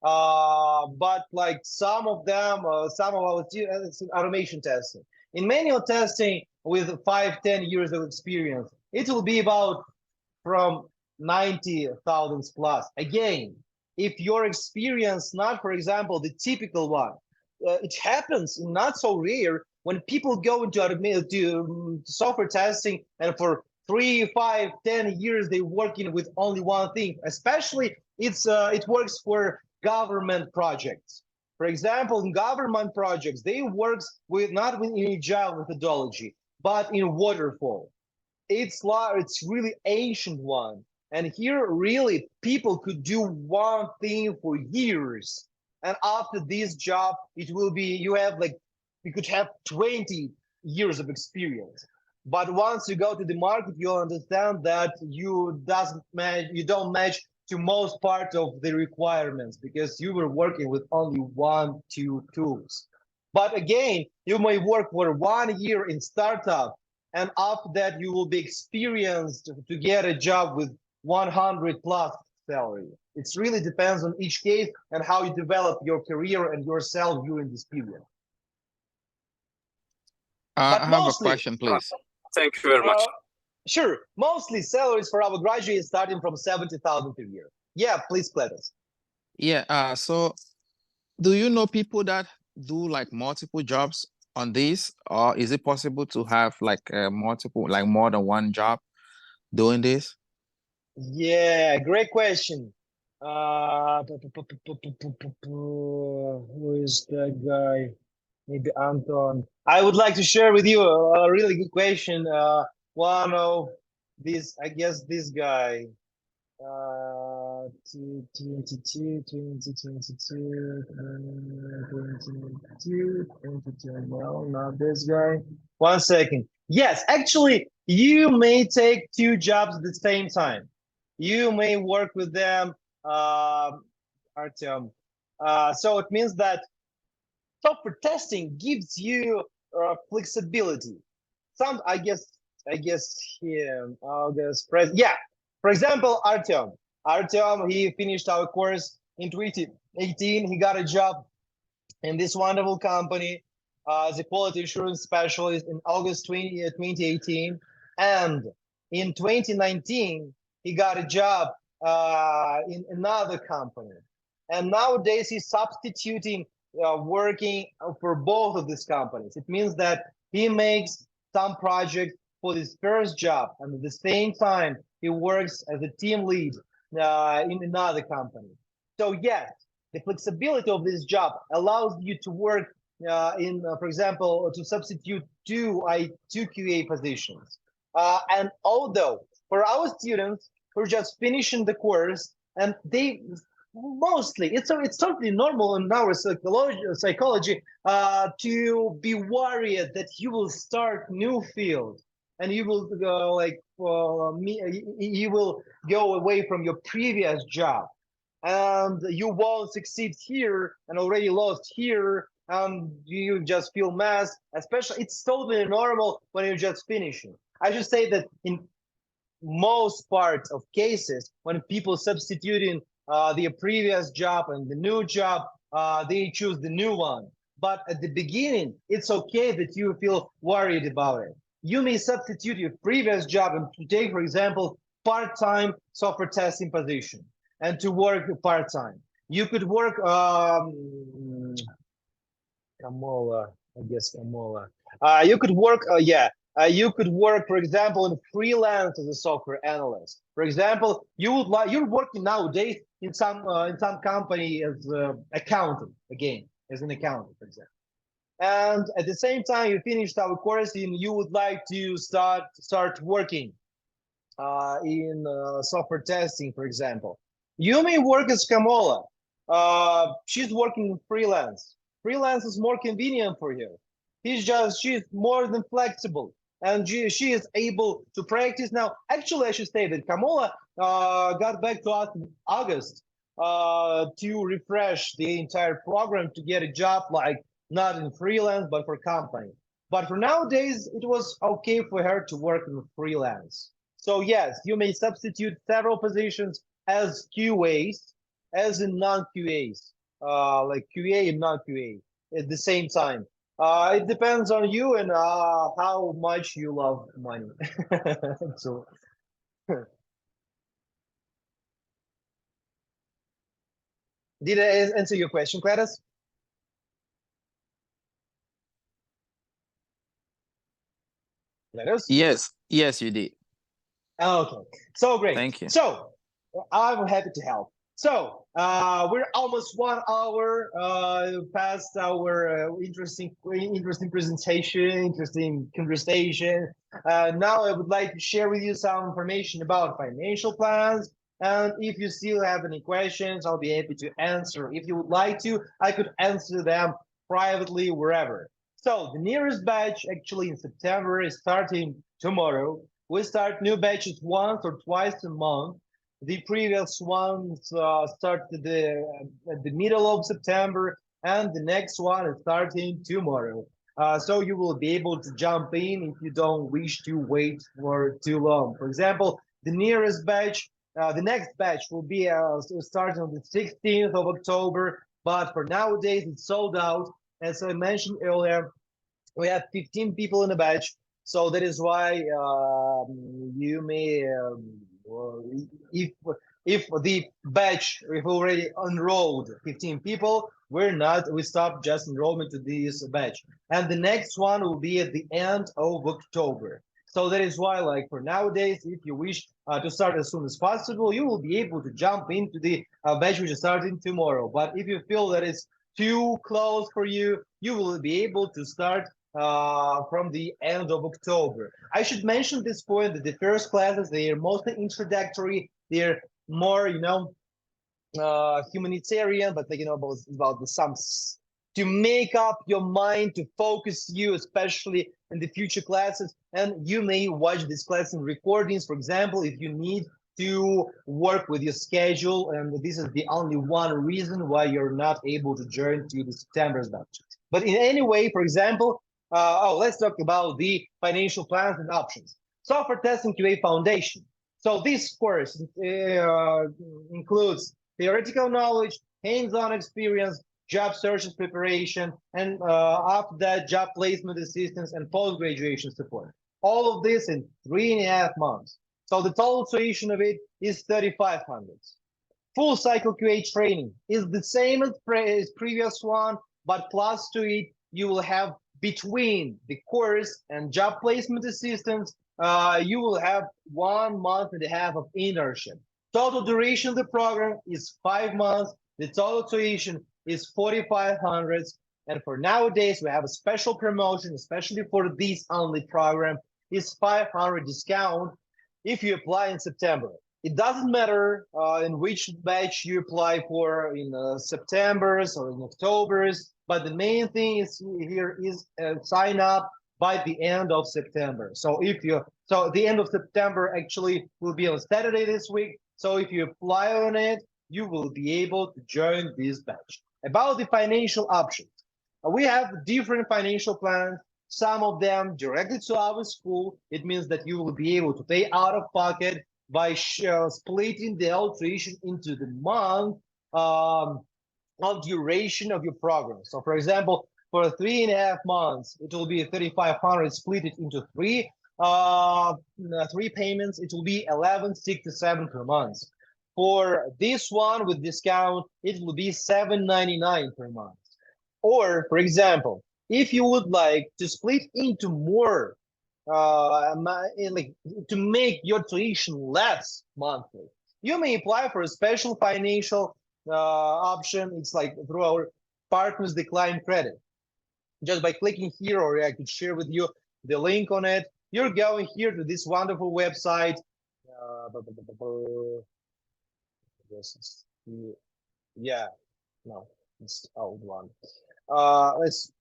But like some of them, some of our automation testing, in manual testing with 5-10 years of experience, it will be about from 90,000 plus. Again, if your experience not, for example, the typical one, it happens not so rare when people go into software testing, and for 3, 5, 10 years they working with only one thing. Especially it works for government projects. For example, in government projects, they work with not in agile methodology, but in waterfall. It's really ancient one, and here really people could do one thing for years, and after this job it will be you could have 20 years of experience. But once you go to the market, you'll understand that you don't match to most part of the requirements, because you were working with only 1-2 tools. But again, you may work for 1 year in startup, and after that you will be experienced to get a job with 100 plus salary. It really depends on each case and how you develop your career and yourself during this period. I have a question, please. Thank you very much. Sure. Mostly salaries for our graduates starting from 70,000 per year. Yeah, please, Cletus. Yeah. So do you know people that do like multiple jobs on this, or is it possible to have like multiple, like more than one job doing this? Yeah, great question. Who is that guy? Maybe Anton. I would like to share with you a really good question. One of these, I guess this guy, 22, 22, no, not this guy. 1 second. Yes, actually, you may take two jobs at the same time. You may work with them, Artyom. So it means that software testing gives you flexibility. Some, I guess here, August, yeah. For example, Artyom, he finished our course in 2018. He got a job in this wonderful company as a quality assurance specialist in August 2018. And in 2019, he got a job in another company. And nowadays he's substituting working for both of these companies. It means that he makes some projects for his first job, and at the same time, he works as a team lead in another company. So yes, the flexibility of this job allows you to work for example, to substitute two QA positions. And although for our students who are just finishing the course, and they mostly it's totally normal in our psychology to be worried that you will start new field and you will go like you will go away from your previous job and you won't succeed here and already lost here and you just feel mess. Especially it's totally normal when you're just finishing. I should say that in most part of cases when people substituting their previous job and the new job, they choose the new one. But at the beginning, it's okay that you feel worried about it. You may substitute your previous job and to take, for example, part-time software testing position and to work part-time. You could work, Kamola, I guess Kamola. You could work, you could work, for example, in freelance as a software analyst. For example, you're working nowadays in some company as accountant again, as an accountant, for example. And at the same time, you finished our course and you would like to start working in software testing, for example. You may work as Kamola. She's working freelance. Freelance is more convenient for her. She's more than flexible and she is able to practice now. Actually, I should say that Kamola got back to us in August to refresh the entire program to get a job, like not in freelance, but for company. But for nowadays, it was okay for her to work in freelance. So yes, you may substitute several positions as QAs, as in non-QAs, like QA and non-QA at the same time. It depends on you and how much you love money. So, did I answer your question, Gladys? Gladys? Yes, you did. Okay, so great. Thank you. So I'm happy to help. So we're almost 1 hour past our interesting presentation, interesting conversation. Now I would like to share with you some information about financial plans. And if you still have any questions, I'll be happy to answer. If you would like to, I could answer them privately wherever. So the nearest batch actually in September is starting tomorrow. We start new batches once or twice a month. The previous ones started at the middle of September, and the next one is starting tomorrow. So you will be able to jump in if you don't wish to wait for too long. For example, the nearest batch, the next batch will be starting on the 16th of October, but for nowadays it's sold out. As I mentioned earlier, we have 15 people in the batch, so that is why you may if the batch we've already enrolled 15 people, we stop just enrollment to this batch, and the next one will be at the end of October. So that is why, like for nowadays, if you wish to start as soon as possible, you will be able to jump into the batch which is starting tomorrow. But if you feel that it's too close for you, you will be able to start from the end of October. I should mention this point that the first classes, they are mostly introductory. They're more, humanitarian, but like, about the sums to make up your mind, to focus you, especially in the future classes. And you may watch this class in recordings, for example, if you need to work with your schedule, and this is the only one reason why you're not able to join to the September's batch. But in any way, for example, let's talk about the financial plans and options. Software testing QA foundation. So this course includes theoretical knowledge, hands-on experience, job searches preparation, and after that, job placement assistance and post-graduation support. All of this in 3.5 months. So the total tuition of it is 3,500. Full cycle QA training is the same as previous one, but plus to it, you will have between the course and job placement assistance, you will have 1.5 months of internship. Total duration of the program is 5 months. The total tuition is 4,500. And for nowadays, we have a special promotion, especially for this only program, is 500 discount if you apply in September. It doesn't matter in which batch you apply for, in September's or in October's, but the main thing is here is sign up by the end of September. So the end of September actually will be on Saturday this week. So if you apply on it, you will be able to join this batch. About the financial options, we have different financial plans. Some of them directly to our school. It means that you will be able to pay out of pocket by splitting the whole tuition into the month of duration of your program. So for example, for 3.5 months, it will be 3,500 split it into three payments. It will be 1167 per month. For this one with discount, it will be 799 per month. Or for example, if you would like to split into more, like to make your tuition less monthly, you may apply for a special financial option. It's like through our partners decline credit. Just by clicking here, or I could share with you the link on it. You're going here to this wonderful website. Yeah, no, it's the old one. Let's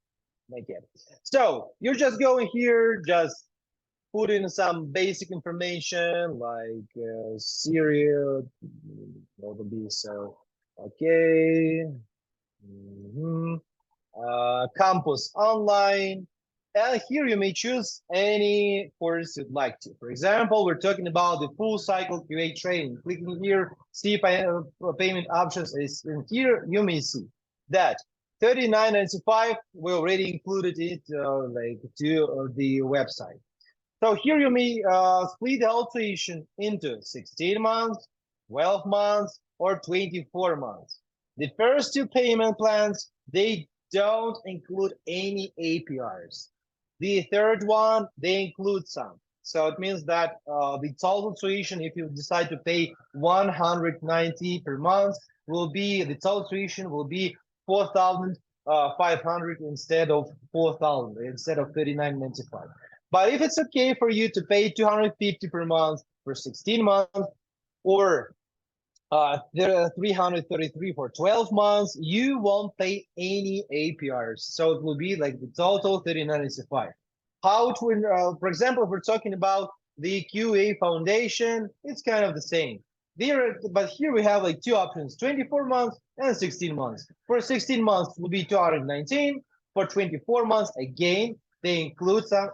make it. So you're just going here, just put in some basic information like serial, what will be so, okay. Campus online, and here you may choose any course you'd like to. For example, we're talking about the full cycle QA training. Clicking here, see payment options is in here. You may see that 39.95 we already included it like to the website. So here you may split the whole tuition into 16 months, 12 months, or 24 months. The first two payment plans, they don't include any APRs. The third one, they include some. So it means that the total tuition, if you decide to pay 190 per month, the total tuition will be 4,500 instead of 4,000, instead of 39.95. But if it's okay for you to pay 250 per month for 16 months, or 333 for 12 months, you won't pay any APRs. So it will be like the total 39.95. How to, for example, if we're talking about the QA foundation, it's kind of the same. But here we have like two options, 24 months and 16 months. For 16 months, it will be 219. For 24 months, again, they include some,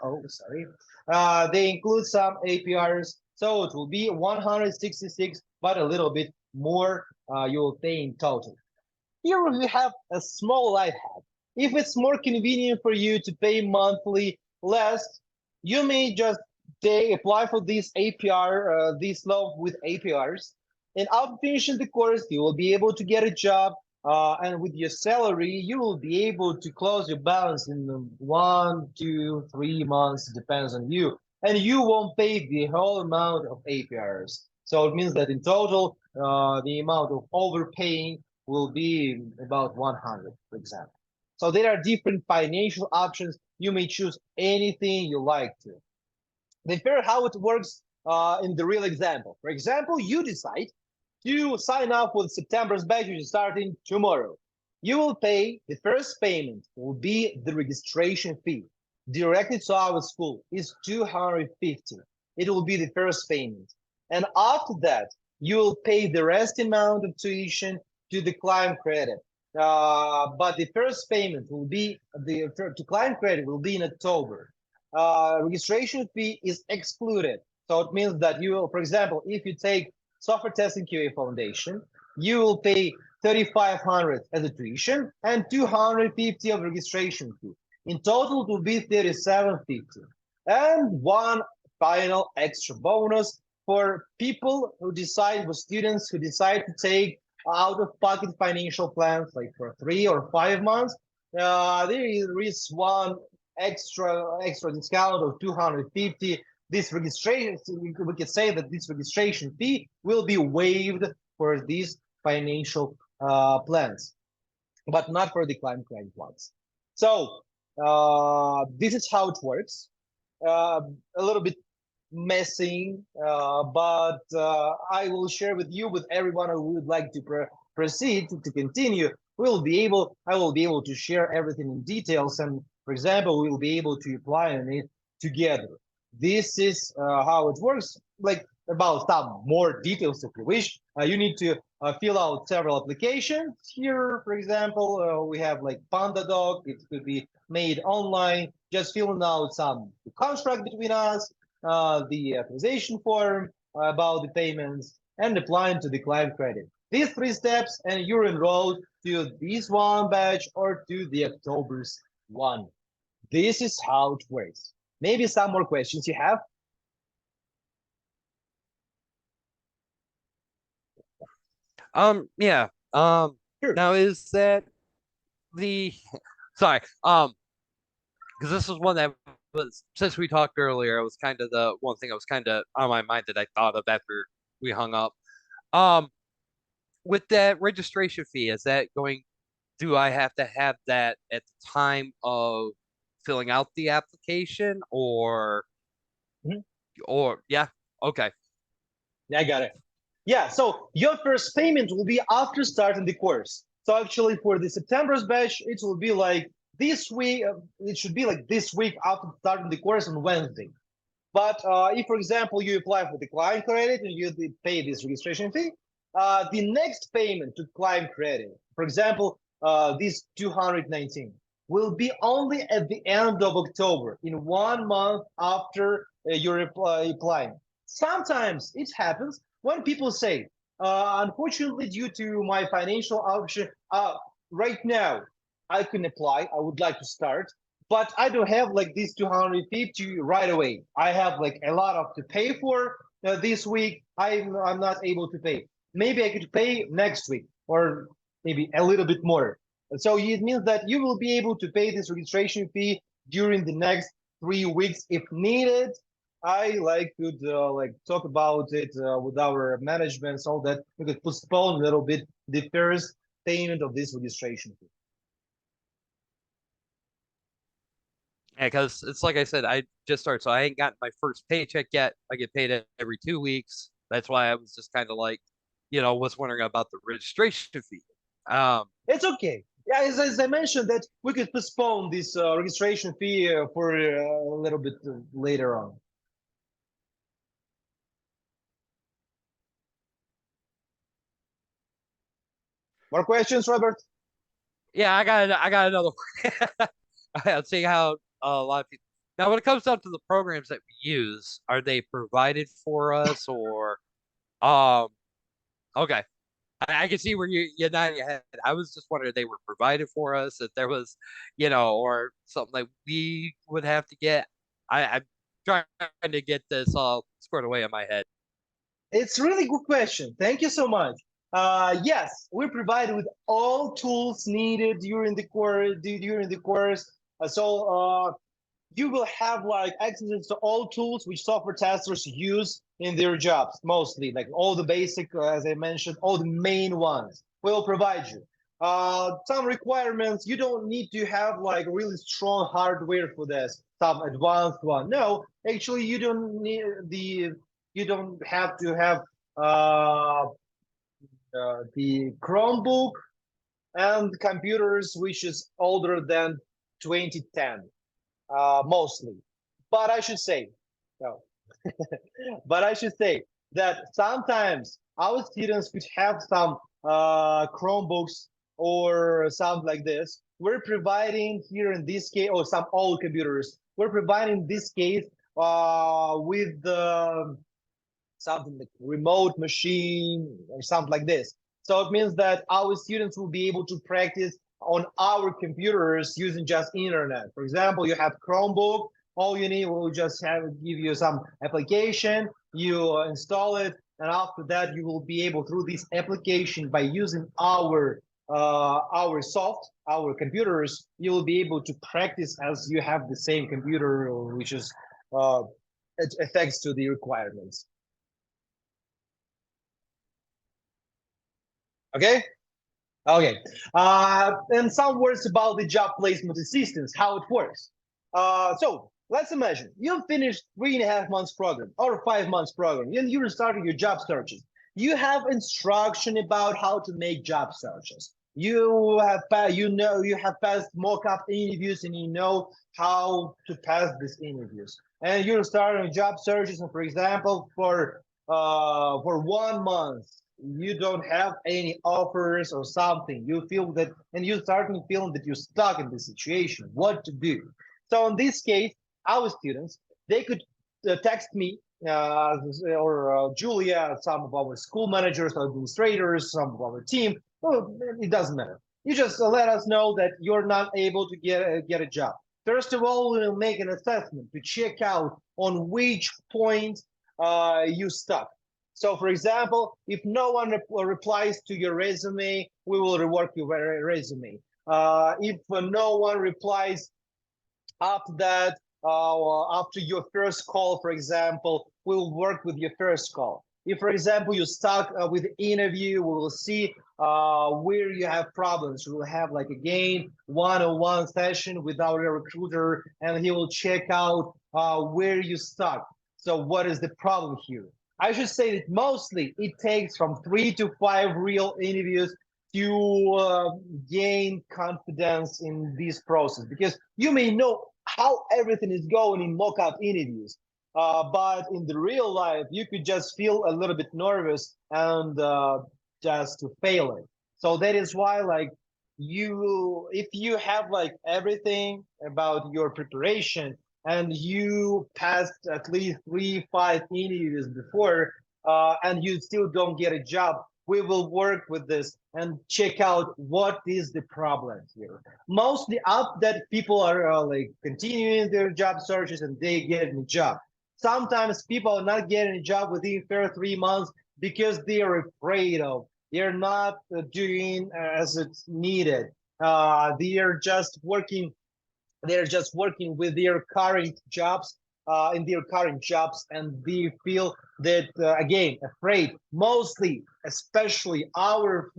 they include some APRs. So it will be 166, but a little bit more you will pay in total. Here we have a small life hack. If it's more convenient for you to pay monthly less, you may just apply for this APR, this loan with APRs. And after finishing the course, you will be able to get a job. And with your salary, you will be able to close your balance in 1, 2, 3 months, depends on you. And you won't pay the whole amount of APRs. So it means that in total, the amount of overpaying will be about 100, for example. So there are different financial options. You may choose anything you like to. Then fair how it works in the real example. For example, you decide to sign up with September's batch, which is starting tomorrow. You will pay, the first payment will be the registration fee directly to our school is 250. It will be the first payment. And after that, you will pay the rest amount of tuition to the climb credit. But the first payment will be to climb credit will be in October. Registration fee is excluded. So it means that you will, for example, if you take software testing QA foundation, you will pay 3,500 as a tuition and 250 of registration fee. In total, it will be 3,750. And one final extra bonus for people who decide, for students who decide to take out-of-pocket financial plans, like for 3 or 5 months, there is one extra discount of 250. This registration, we could say that this registration fee will be waived for these financial plans, but not for the climb credit ones. So this is how it works. A little bit messy, but I will share with you, with everyone who would like to proceed to continue. I will be able to share everything in details, and for example, we will be able to apply on it together. This is how it works. Like, about some more details if you wish, you need to fill out several applications. Here, for example, we have like PandaDoc. It could be made online. Just filling out some contract between us, the authorization form about the payments, and applying to the climb credit. These 3 steps, and you're enrolled to this one batch or to the October's one. This is how it works. Maybe some more questions you have? Yeah. Sure. Now is that the sorry, because this was one that was, since we talked earlier, it was kind of the one thing I was kind of on my mind that I thought of after we hung up. With that registration fee, is that going, do I have to have that at the time of filling out the application, or yeah, okay. I got it. Yeah, so your first payment will be after starting the course. So actually for the September's batch, it will be like this week, it should be like this week after starting the course on Wednesday. But if, for example, you apply for the climb credit and you pay this registration fee, the next payment to climb credit, for example, this 219, will be only at the end of October, in 1 month after you're applying. Sometimes it happens when people say, unfortunately, due to my financial option, right now, I can apply, I would like to start, but I don't have like these 250 right away. I have like a lot of to pay for this week. I'm not able to pay. Maybe I could pay next week, or maybe a little bit more. And so it means that you will be able to pay this registration fee during the next 3 weeks if needed. I could talk about it with our management so that we could postpone a little bit the first payment of this registration fee. Yeah, because it's like I said, I just started, so I ain't gotten my first paycheck yet. I get paid every 2 weeks. That's why I was just kind of like, was wondering about the registration fee. It's okay. Yeah, as I mentioned, that we could postpone this registration fee for a little bit later on. More questions, Robert? Yeah, I got another one. I'll see how a lot of people. Now, when it comes down to the programs that we use, are they provided for us, or okay. I can see where you're nodding your head. I was just wondering if they were provided for us, if there was, or something like we would have to get. I'm trying to get this all squared away in my head. It's a really good question. Thank you so much. Yes, we're provided with all tools needed during the course. So you will have like access to all tools which software testers use in their jobs, mostly like all the basic, as I mentioned, all the main ones. We'll provide you. Some requirements, you don't need to have like really strong hardware for this, some advanced one. No, actually you don't need you don't have to have the Chromebook and computers which is older than 2010, mostly. But I should say, no, but I should say that sometimes our students could have some Chromebooks or something like this. We're providing here in this case, or some old computers. We're providing this case with something like remote machine or something like this. So it means that our students will be able to practice on our computers using just internet. For example, you have Chromebook, all you need will just have give you some application, you install it, and after that you will be able through this application by using our our computers, you will be able to practice as you have the same computer, which is it affects to the requirements. Okay. Okay. And some words about the job placement assistance, how it works. So let's imagine you finished 3.5 months program or 5 months program, and you're starting your job searches. You have instruction about how to make job searches. You have you have passed mock-up interviews, and you know how to pass these interviews. And you're starting job searches, and for example, for 1 month you don't have any offers or something, you feel that, and you start feeling that you're stuck in this situation, what to do. So in this case, our students, they could text me or Julia, some of our school managers, administrators, some of our team. Well, it doesn't matter. You just let us know that you're not able to get a job. First of all, we'll make an assessment to check out on which point you stuck. So, for example, if no one replies to your resume, we will rework your resume. If no one replies after that, after your first call, for example, we'll work with your first call. If, for example, you're stuck with the interview, we will see where you have problems. We'll have like again one-on-one session with our recruiter, and he will check out where you stuck. So what is the problem here? I should say that mostly it takes from 3 to 5 real interviews to gain confidence in this process, because you may know how everything is going in mock-up interviews, but in the real life, you could just feel a little bit nervous and just to fail it. So that is why, like, if you have like everything about your preparation, and you passed at least 3-5 interviews before, and you still don't get a job, we will work with this and check out what is the problem here. Mostly up that people are like continuing their job searches and they get a job. Sometimes people are not getting a job within 3 months because they are afraid of, they're not doing as it's needed. They are just working with their current jobs, in their current jobs, and they feel that again afraid. Mostly, especially our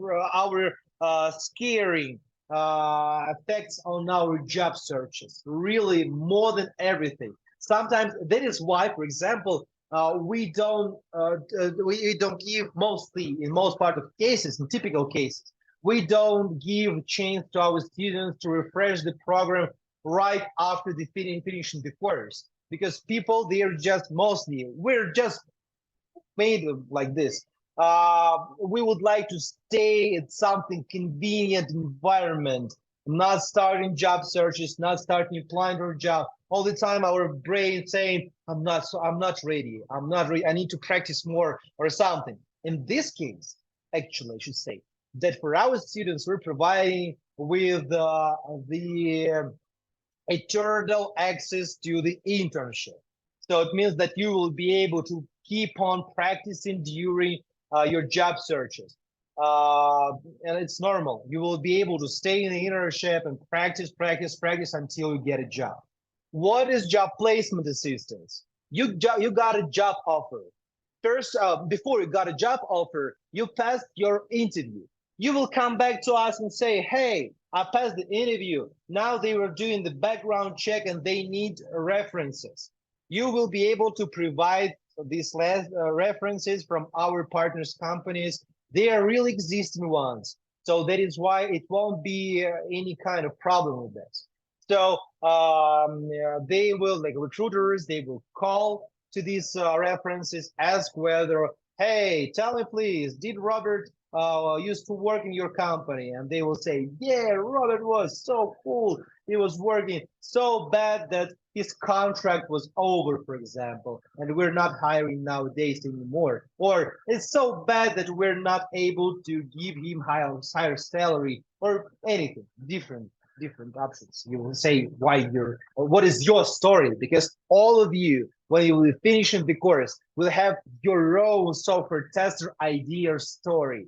scaring effects on our job searches. Really, more than everything. Sometimes that is why, for example, we don't give, mostly in most part of cases, in typical cases, we don't give chance to our students to refresh the program right after the finishing the course, because people, they're just mostly, we're just made like this. We would like to stay at something convenient environment, not starting job searches, not starting applying for a job all the time. Our brain saying, I'm not ready, I need to practice more or something. In this case, actually, I should say that for our students, we're providing with the eternal access to the internship. So it means that you will be able to keep on practicing during your job searches. And it's normal. You will be able to stay in the internship and practice until you get a job. What is job placement assistance? You got a job offer. First, before you got a job offer, you passed your interview. You will come back to us and say, hey, I passed the interview. Now they were doing the background check and they need references. You will be able to provide these references from our partners companies. They are real existing ones. So that is why it won't be any kind of problem with this. So they will, like recruiters, they will call to these references, ask whether, hey, tell me please, did Robert used to work in your company? And they will say, yeah, Robert was so cool. He was working so bad that his contract was over, for example, and we're not hiring nowadays anymore. Or it's so bad that we're not able to give him higher salary, or anything different options. You will say why or what is your story, because all of you, when you will finish in the course, will have your own software tester idea or story.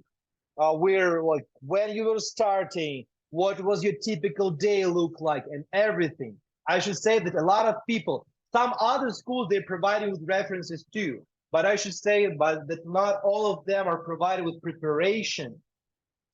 Where, like, when you were starting, what was your typical day look like, and everything. I should say that a lot of people, some other schools, they're providing with references too, but I should say that not all of them are provided with preparation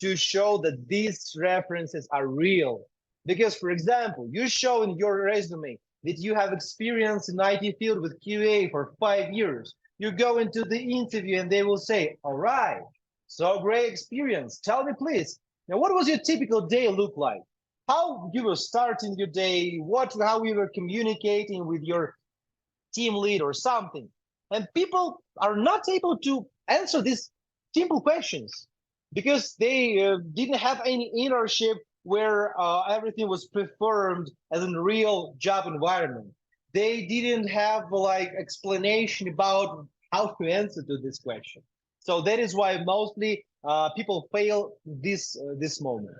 to show that these references are real. Because, for example, you show in your resume that you have experience in IT field with QA for 5 years. You go into the interview and they will say, all right, so great experience. Tell me, please, now what was your typical day look like? How you were starting your day? How you were communicating with your team lead or something? And people are not able to answer these simple questions because they didn't have any internship where everything was performed as a real job environment. They didn't have like explanation about how to answer to this question. So that is why mostly people fail this moment.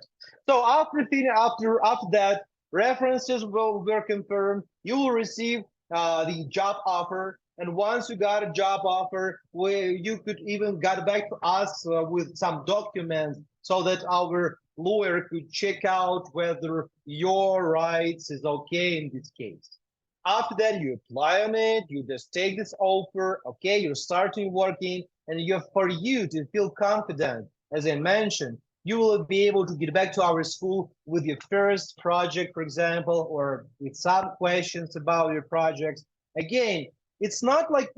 So after that, references were confirmed. You will receive the job offer. And once you got a job offer, where you could even get back to us with some documents so that our lawyer could check out whether your rights is okay in this case. After that, you apply on it, you just take this offer, okay, you're starting working, and for you to feel confident, as I mentioned, you will be able to get back to our school with your first project, for example, or with some questions about your projects. Again, it's not like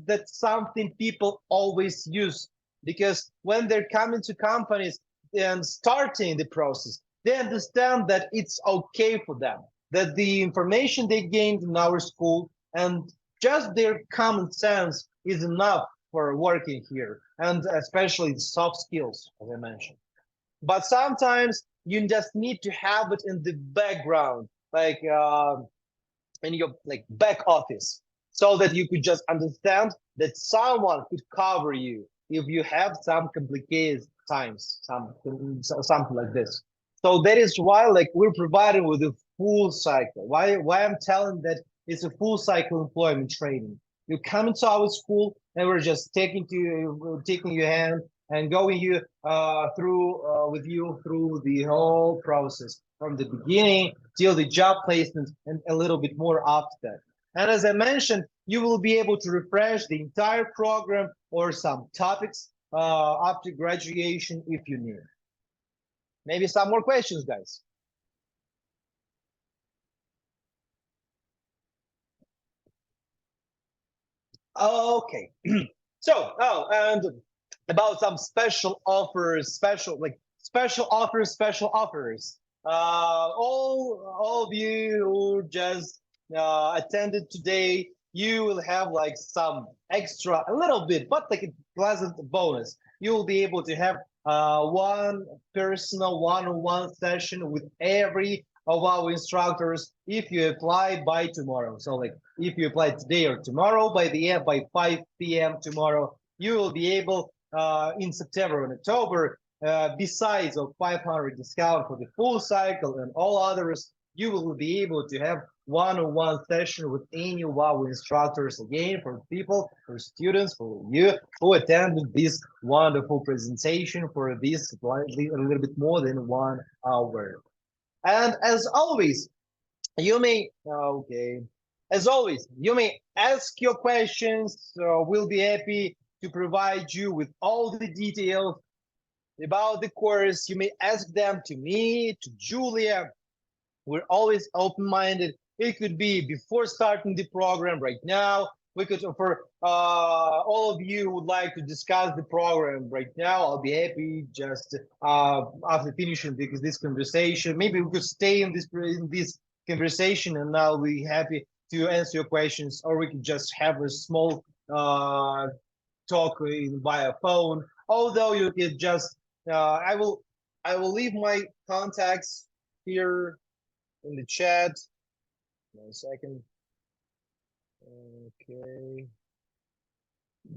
that's something people always use, because when they're coming to companies and starting the process, they understand that it's okay for them, that the information they gained in our school and just their common sense is enough for working here, and especially the soft skills, as I mentioned. But sometimes you just need to have it in the background, like in your back office, so that you could just understand that someone could cover you if you have some complicated times, something like this. So that is why we're providing with a full cycle. Why I'm telling that it's a full cycle employment training. You come into our school and we're just taking your hand and going with you through the whole process from the beginning till the job placement and a little bit more after that. And as I mentioned, you will be able to refresh the entire program or some topics after graduation if you need. Maybe some more questions, guys. Okay. So, and about some special offers, special offers. All of you who just attended today, you will have some extra, a little bit, but a pleasant bonus. You will be able to have one personal one-on-one session with every of our instructors if you apply by tomorrow. So if you apply today or tomorrow, by 5 p.m. tomorrow, you will be able in September and October, besides of 500 discount for the full cycle and all others, you will be able to have one-on-one session with any of our instructors, again, for students, for you who attended this wonderful presentation for this a little bit more than 1 hour. And as always, you may ask your questions. We'll be happy to provide you with all the details. about the course, you may ask them to me, to Julia. We're always open-minded. It could be before starting the program right now. We could, for all of you who would like to discuss the program right now, I'll be happy just after finishing this conversation. Maybe we could stay in this conversation, and I'll be happy to answer your questions, or we could just have a small talk via phone. Although you could just, I will leave my contacts here in the chat. 1 second. Okay.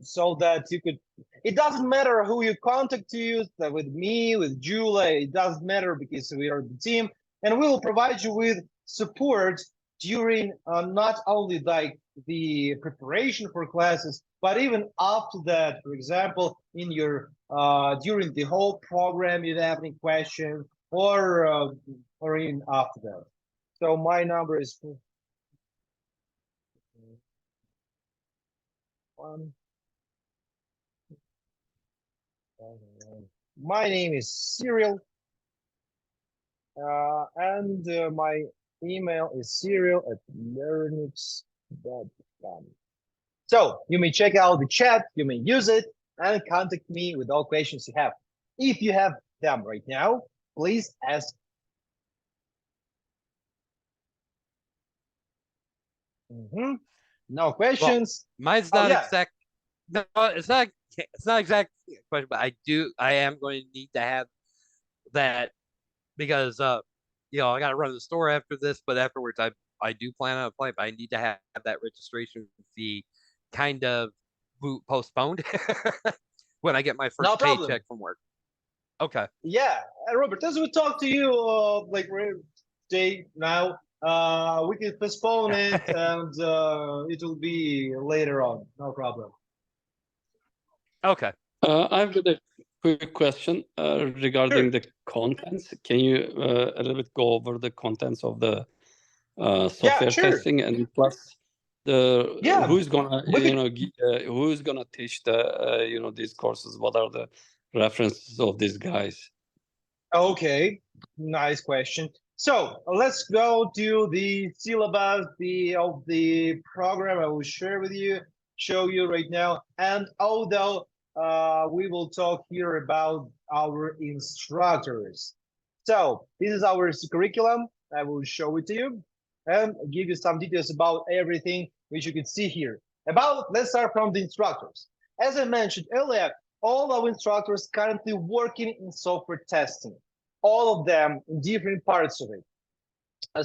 So that you could, it doesn't matter who you contact to use, with me, with Julia, it doesn't matter because we are the team, and we will provide you with support during not only like the preparation for classes, but even after that. For example, in your during the whole program, you have any questions, or even after that. So my number is 1. My name is Cyril, and my email is cyril@learnix.com. So you may check out the chat, you may use it, and contact me with all questions you have. If you have them right now, please ask. No questions? Mine's Oh, not yeah. exact. No, it's not. It's not exact question, but I am going to need to have that because you know, I got to run the store after this, but afterwards I do plan on playing. But I need to have that registration fee kind of postponed when I get my No first problem. paycheck from work. Okay. Yeah, Robert, as we talk to you like day now, we can postpone it, and it will be later on. No problem. Okay. I've got a quick question regarding the contents. Can you a little bit go over the contents of the software sure. testing, and plus the Yeah, who's gonna we could- who's gonna teach the these courses? What are the references of these guys? Okay, nice question. So let's go to the syllabus of the program. I will show you right now. And although we will talk here about our instructors. So this is our curriculum. I will show it to you and give you some details about everything which you can see here. Let's start from the instructors. As I mentioned earlier, all our instructors currently working in software testing, all of them in different parts of it.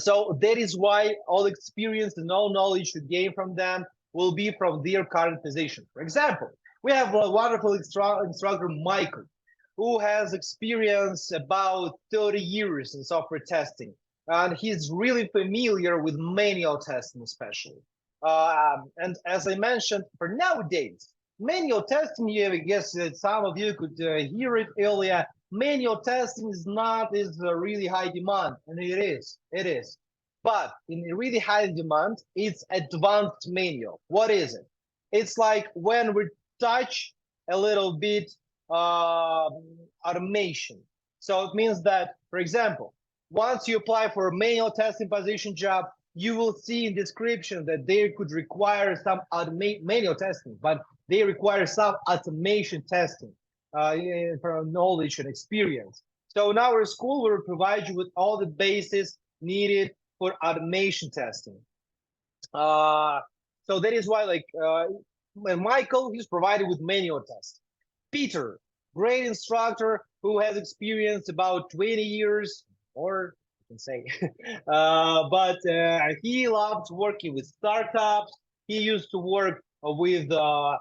So that is why all experience and all knowledge you gain from them will be from their current position. For example, we have a wonderful instructor, Michael, who has experience about 30 years in software testing. And he's really familiar with manual testing, especially. And as I mentioned, for nowadays, manual testing, I guess that some of you could hear it earlier, manual testing is not a really high demand, and it is. But in really high demand, it's advanced manual. What is it? It's like when we touch a little bit automation. So it means that, for example, once you apply for a manual testing position job, you will see in description that they could require some manual testing, but they require some automation testing for knowledge and experience. So in our school, we will provide you with all the bases needed for automation testing. So that is why, like, Michael, he's provided with manual tests. Peter, great instructor who has experience about 20 years, or you can say, but he loved working with startups. He used to work with the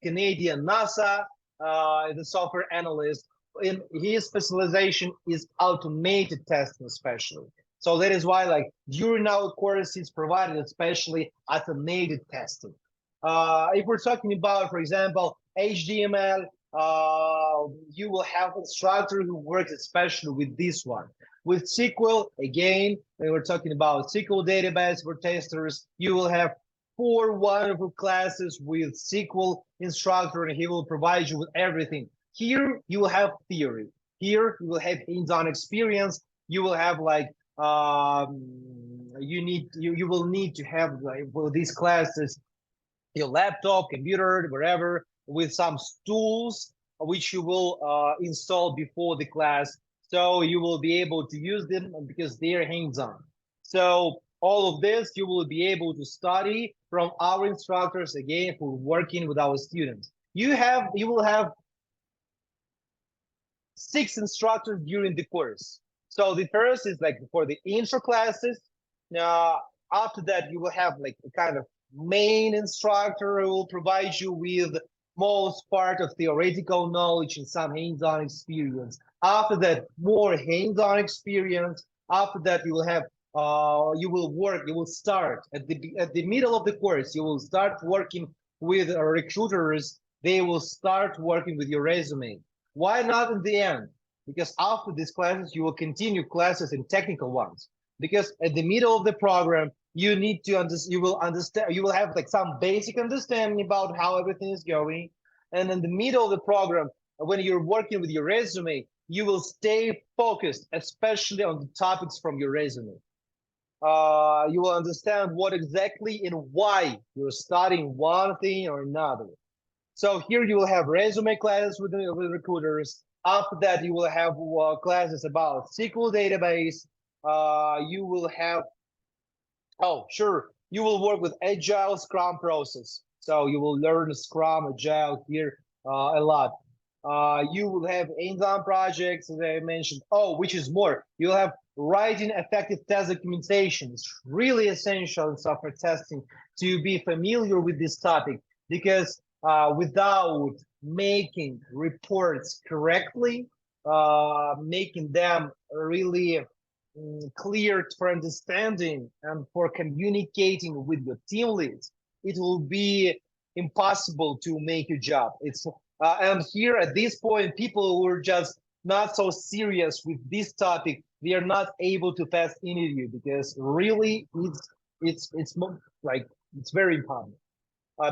Canadian NASA, the software analyst. In his specialization is automated testing, especially. So that is why, like, during our course, it's provided especially automated testing. If we're talking about, for example, HTML, you will have instructor who works especially with this one. With SQL, again, when we're talking about SQL database for testers, you will have 4 wonderful classes with SQL instructor, and he will provide you with everything. Here you will have theory. Here you will have hands-on experience. You will have like you will need to have like for these classes your laptop, computer, wherever, with some tools which you will install before the class, so you will be able to use them because they're hands-on. So all of this you will be able to study from our instructors, again, who are working with our students. You will have 6 instructors during the course. So the first is like for the intro classes. After that, you will have like a kind of main instructor who will provide you with most part of theoretical knowledge and some hands-on experience. After that, more hands-on experience. After that, you will have you will start at the middle of the course. You will start working with recruiters. They will start working with your resume. Why not in the end? Because after these classes, you will continue classes in technical ones. Because at the middle of the program, you need to you will have like some basic understanding about how everything is going. And in the middle of the program, when you're working with your resume, you will stay focused, especially on the topics from your resume. You will understand what exactly and why you're studying one thing or another. So here you will have resume classes with recruiters. After that, you will have classes about SQL database. You will have, oh, sure, you will work with Agile Scrum process. So you will learn Scrum, Agile here a lot. You will have hands-on projects, as I mentioned. Oh, which is more, you'll have writing effective test documentation. It's really essential in software testing to be familiar with this topic, because without making reports correctly, making them really clear for understanding and for communicating with your team leads, it will be impossible to make your job. It's and here at this point, people who are just not so serious with this topic, they are not able to pass interview, because really it's like it's very important.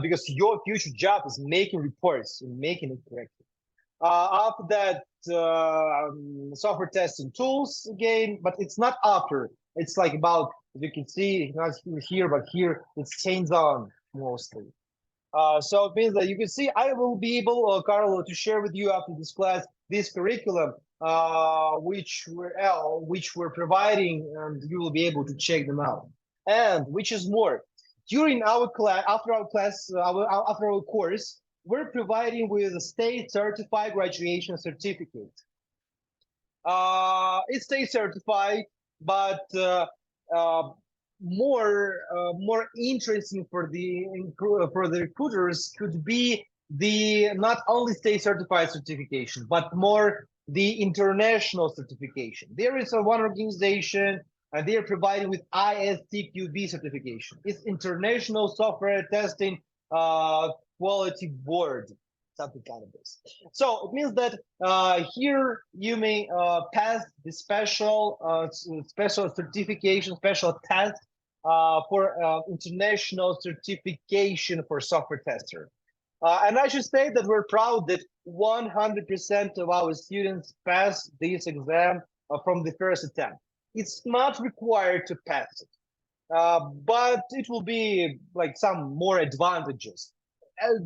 Because your future job is making reports and making it correctly. After that, software testing tools again, but it's not after. It's like about, you can see, not here, but here it's hands-on mostly. So it means that you can see I will be able, Carlo, to share with you after this class this curriculum, which we're providing, and you will be able to check them out. And which is more, during our class, after our course, we're providing with a state certified graduation certificate. It's state certified, but more interesting for the recruiters could be the not only state certified certification, but more the international certification. There is one organization, and they are providing with ISTQB certification. It's International Software Testing Quality Board, something kind of this. So it means that here you may pass the special certification, special test for international certification for software tester. And I should say that we're proud that 100% of our students pass this exam from the first attempt. It's not required to pass it, but it will be like some more advantages.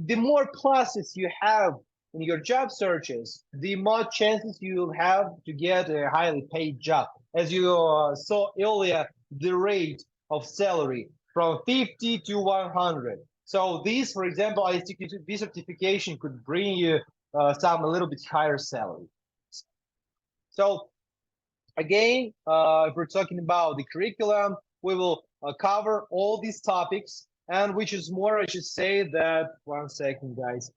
The more pluses you have in your job searches, the more chances you'll have to get a highly paid job. As you saw earlier, the rate of salary from 50 to 100. So these, for example, ISTQB certification could bring you a little bit higher salary. So again, if we're talking about the curriculum, we will cover all these topics, and which is more, I should say that, one second, guys.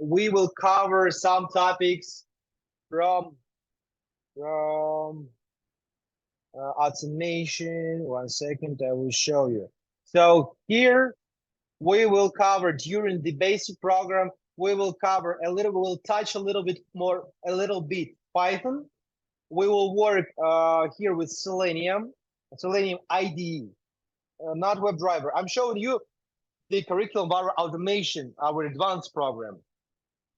We will cover some topics from automation. One second, I will show you. So here we will cover during the basic program, we will cover we'll touch a little bit Python. We will work here with Selenium IDE. not WebDriver. I'm showing you the curriculum of our automation, our advanced program.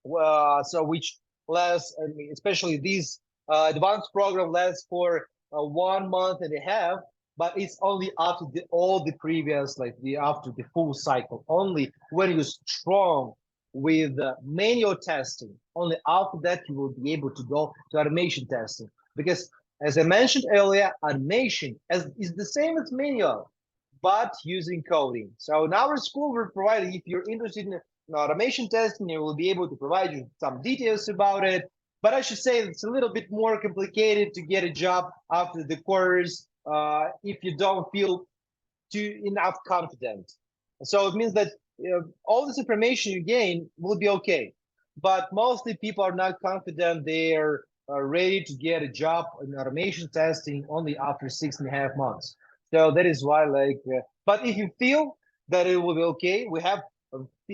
So which lasts, I mean, especially this advanced program lasts for 1 month and a half, but it's only after all the previous, like after the full cycle. Only when you're strong with manual testing, only after that you will be able to go to automation testing. Because as I mentioned earlier, automation is the same as manual, but using coding. So in our school, we're providing, if you're interested in automation testing, we will be able to provide you some details about it. But I should say it's a little bit more complicated to get a job after the course if you don't feel enough confident. So it means that all this information you gain will be okay. But mostly people are not confident they're ready to get a job in automation testing only after 6.5 months. So that is why, but if you feel that it will be okay, we have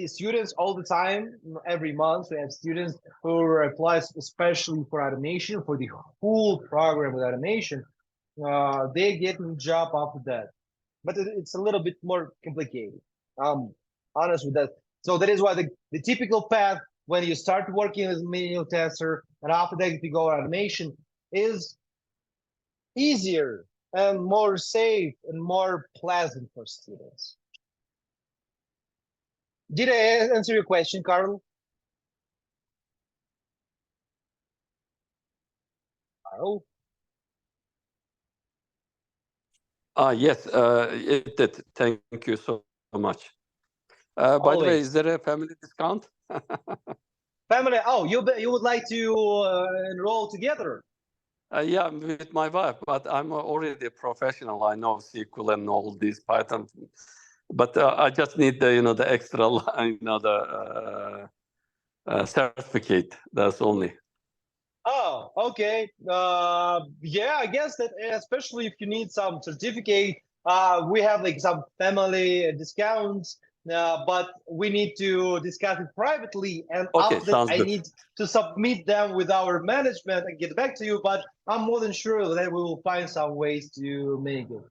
students all the time, every month. We have students who apply especially for automation, for the whole program with automation. They get a job after that, but it's a little bit more complicated. Honest with that. So that is why the typical path when you start working as a manual tester and after that you go automation is easier and more safe and more pleasant for students. Did I answer your question, Carl? Carl? Yes, it did. Thank you so much. By the way, Always. is there a family discount? Family, oh, you would like to enroll together? Yeah, I'm with my wife, but I'm already a professional. I know SQL and all these Python, but I just need the the extra the certificate. That's only. Oh, okay. Yeah, I guess that especially if you need some certificate, we have like some family discounts, but we need to discuss it privately. And Okay, after that, sounds I good. need to submit them with our management and get back to you. But I'm more than sure that we will find some ways to make it.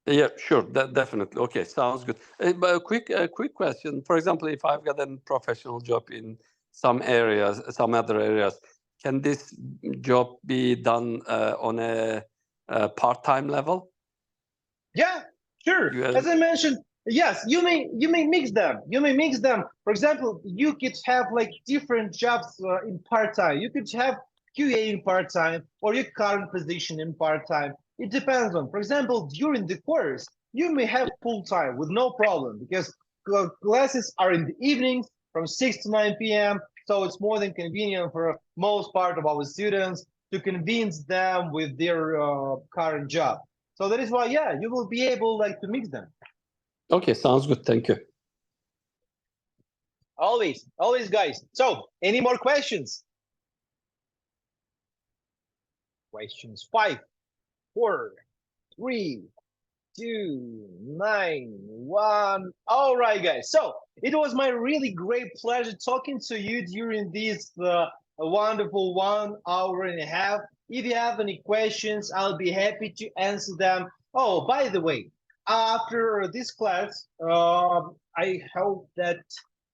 Yeah, sure, definitely. Okay, sounds good. But a quick question. For example, if I've got a professional job in some areas, some other areas, can this job be done on a part-time level? Yeah, sure. As I mentioned, yes, you may mix them. You may mix them. For example, you could have like different jobs in part-time. You could have QA in part-time or your current position in part-time. It depends on, for example, during the course, you may have full-time with no problem because classes are in the evenings from 6 to 9 p.m. So it's more than convenient for most part of our students to convince them with their current job. So that is why, yeah, you will be able to mix them. Okay, sounds good. Thank you. Always, guys. So, any more questions? Questions 5, 4, 3, 2, 9, 1. All right, guys. So it was my really great pleasure talking to you during this wonderful 1 hour and a half. If you have any questions, I'll be happy to answer them. Oh, by the way, after this class, I hope that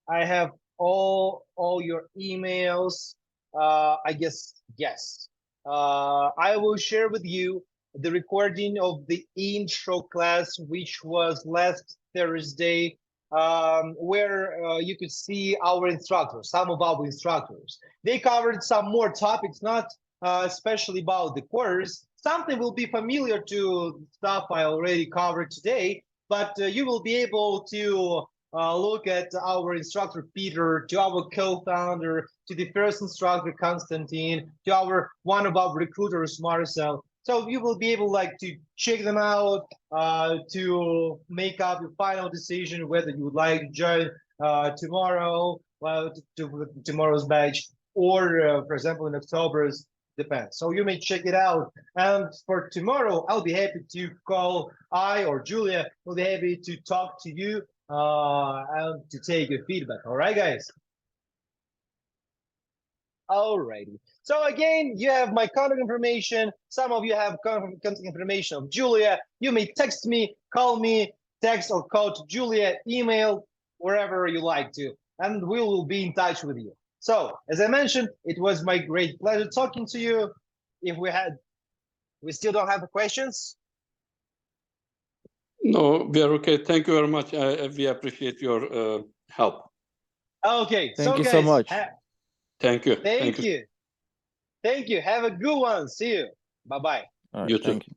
I have all your emails. I guess yes. I will share with you the recording of the intro class, which was last Thursday, where you could see our instructors, some of our instructors. They covered some more topics, not especially about the course. Something will be familiar to stuff I already covered today, but you will be able to look at our instructor Peter, to our co-founder, to the first instructor Konstantin, to our one of our recruiters Marcel. So you will be able to check them out to make up your final decision whether you would like to join tomorrow, to tomorrow's batch, or for example in October's, depends. So you may check it out. And for tomorrow, I'll be happy to call I or Julia will be happy to talk to you and to take your feedback. All right, guys. Alrighty. So again, you have my contact information. Some of you have contact information of Julia. You may text me, call me, text or call to Julia, email, wherever you like to, and we will be in touch with you. So, as I mentioned, it was my great pleasure talking to you. If we still don't have questions. No, we are okay. Thank you very much. We appreciate your help. Okay, Thank so you so guys, much. Thank you. thank you. Thank you. Have a good one. See you. Bye-bye. All right, You too. thank you.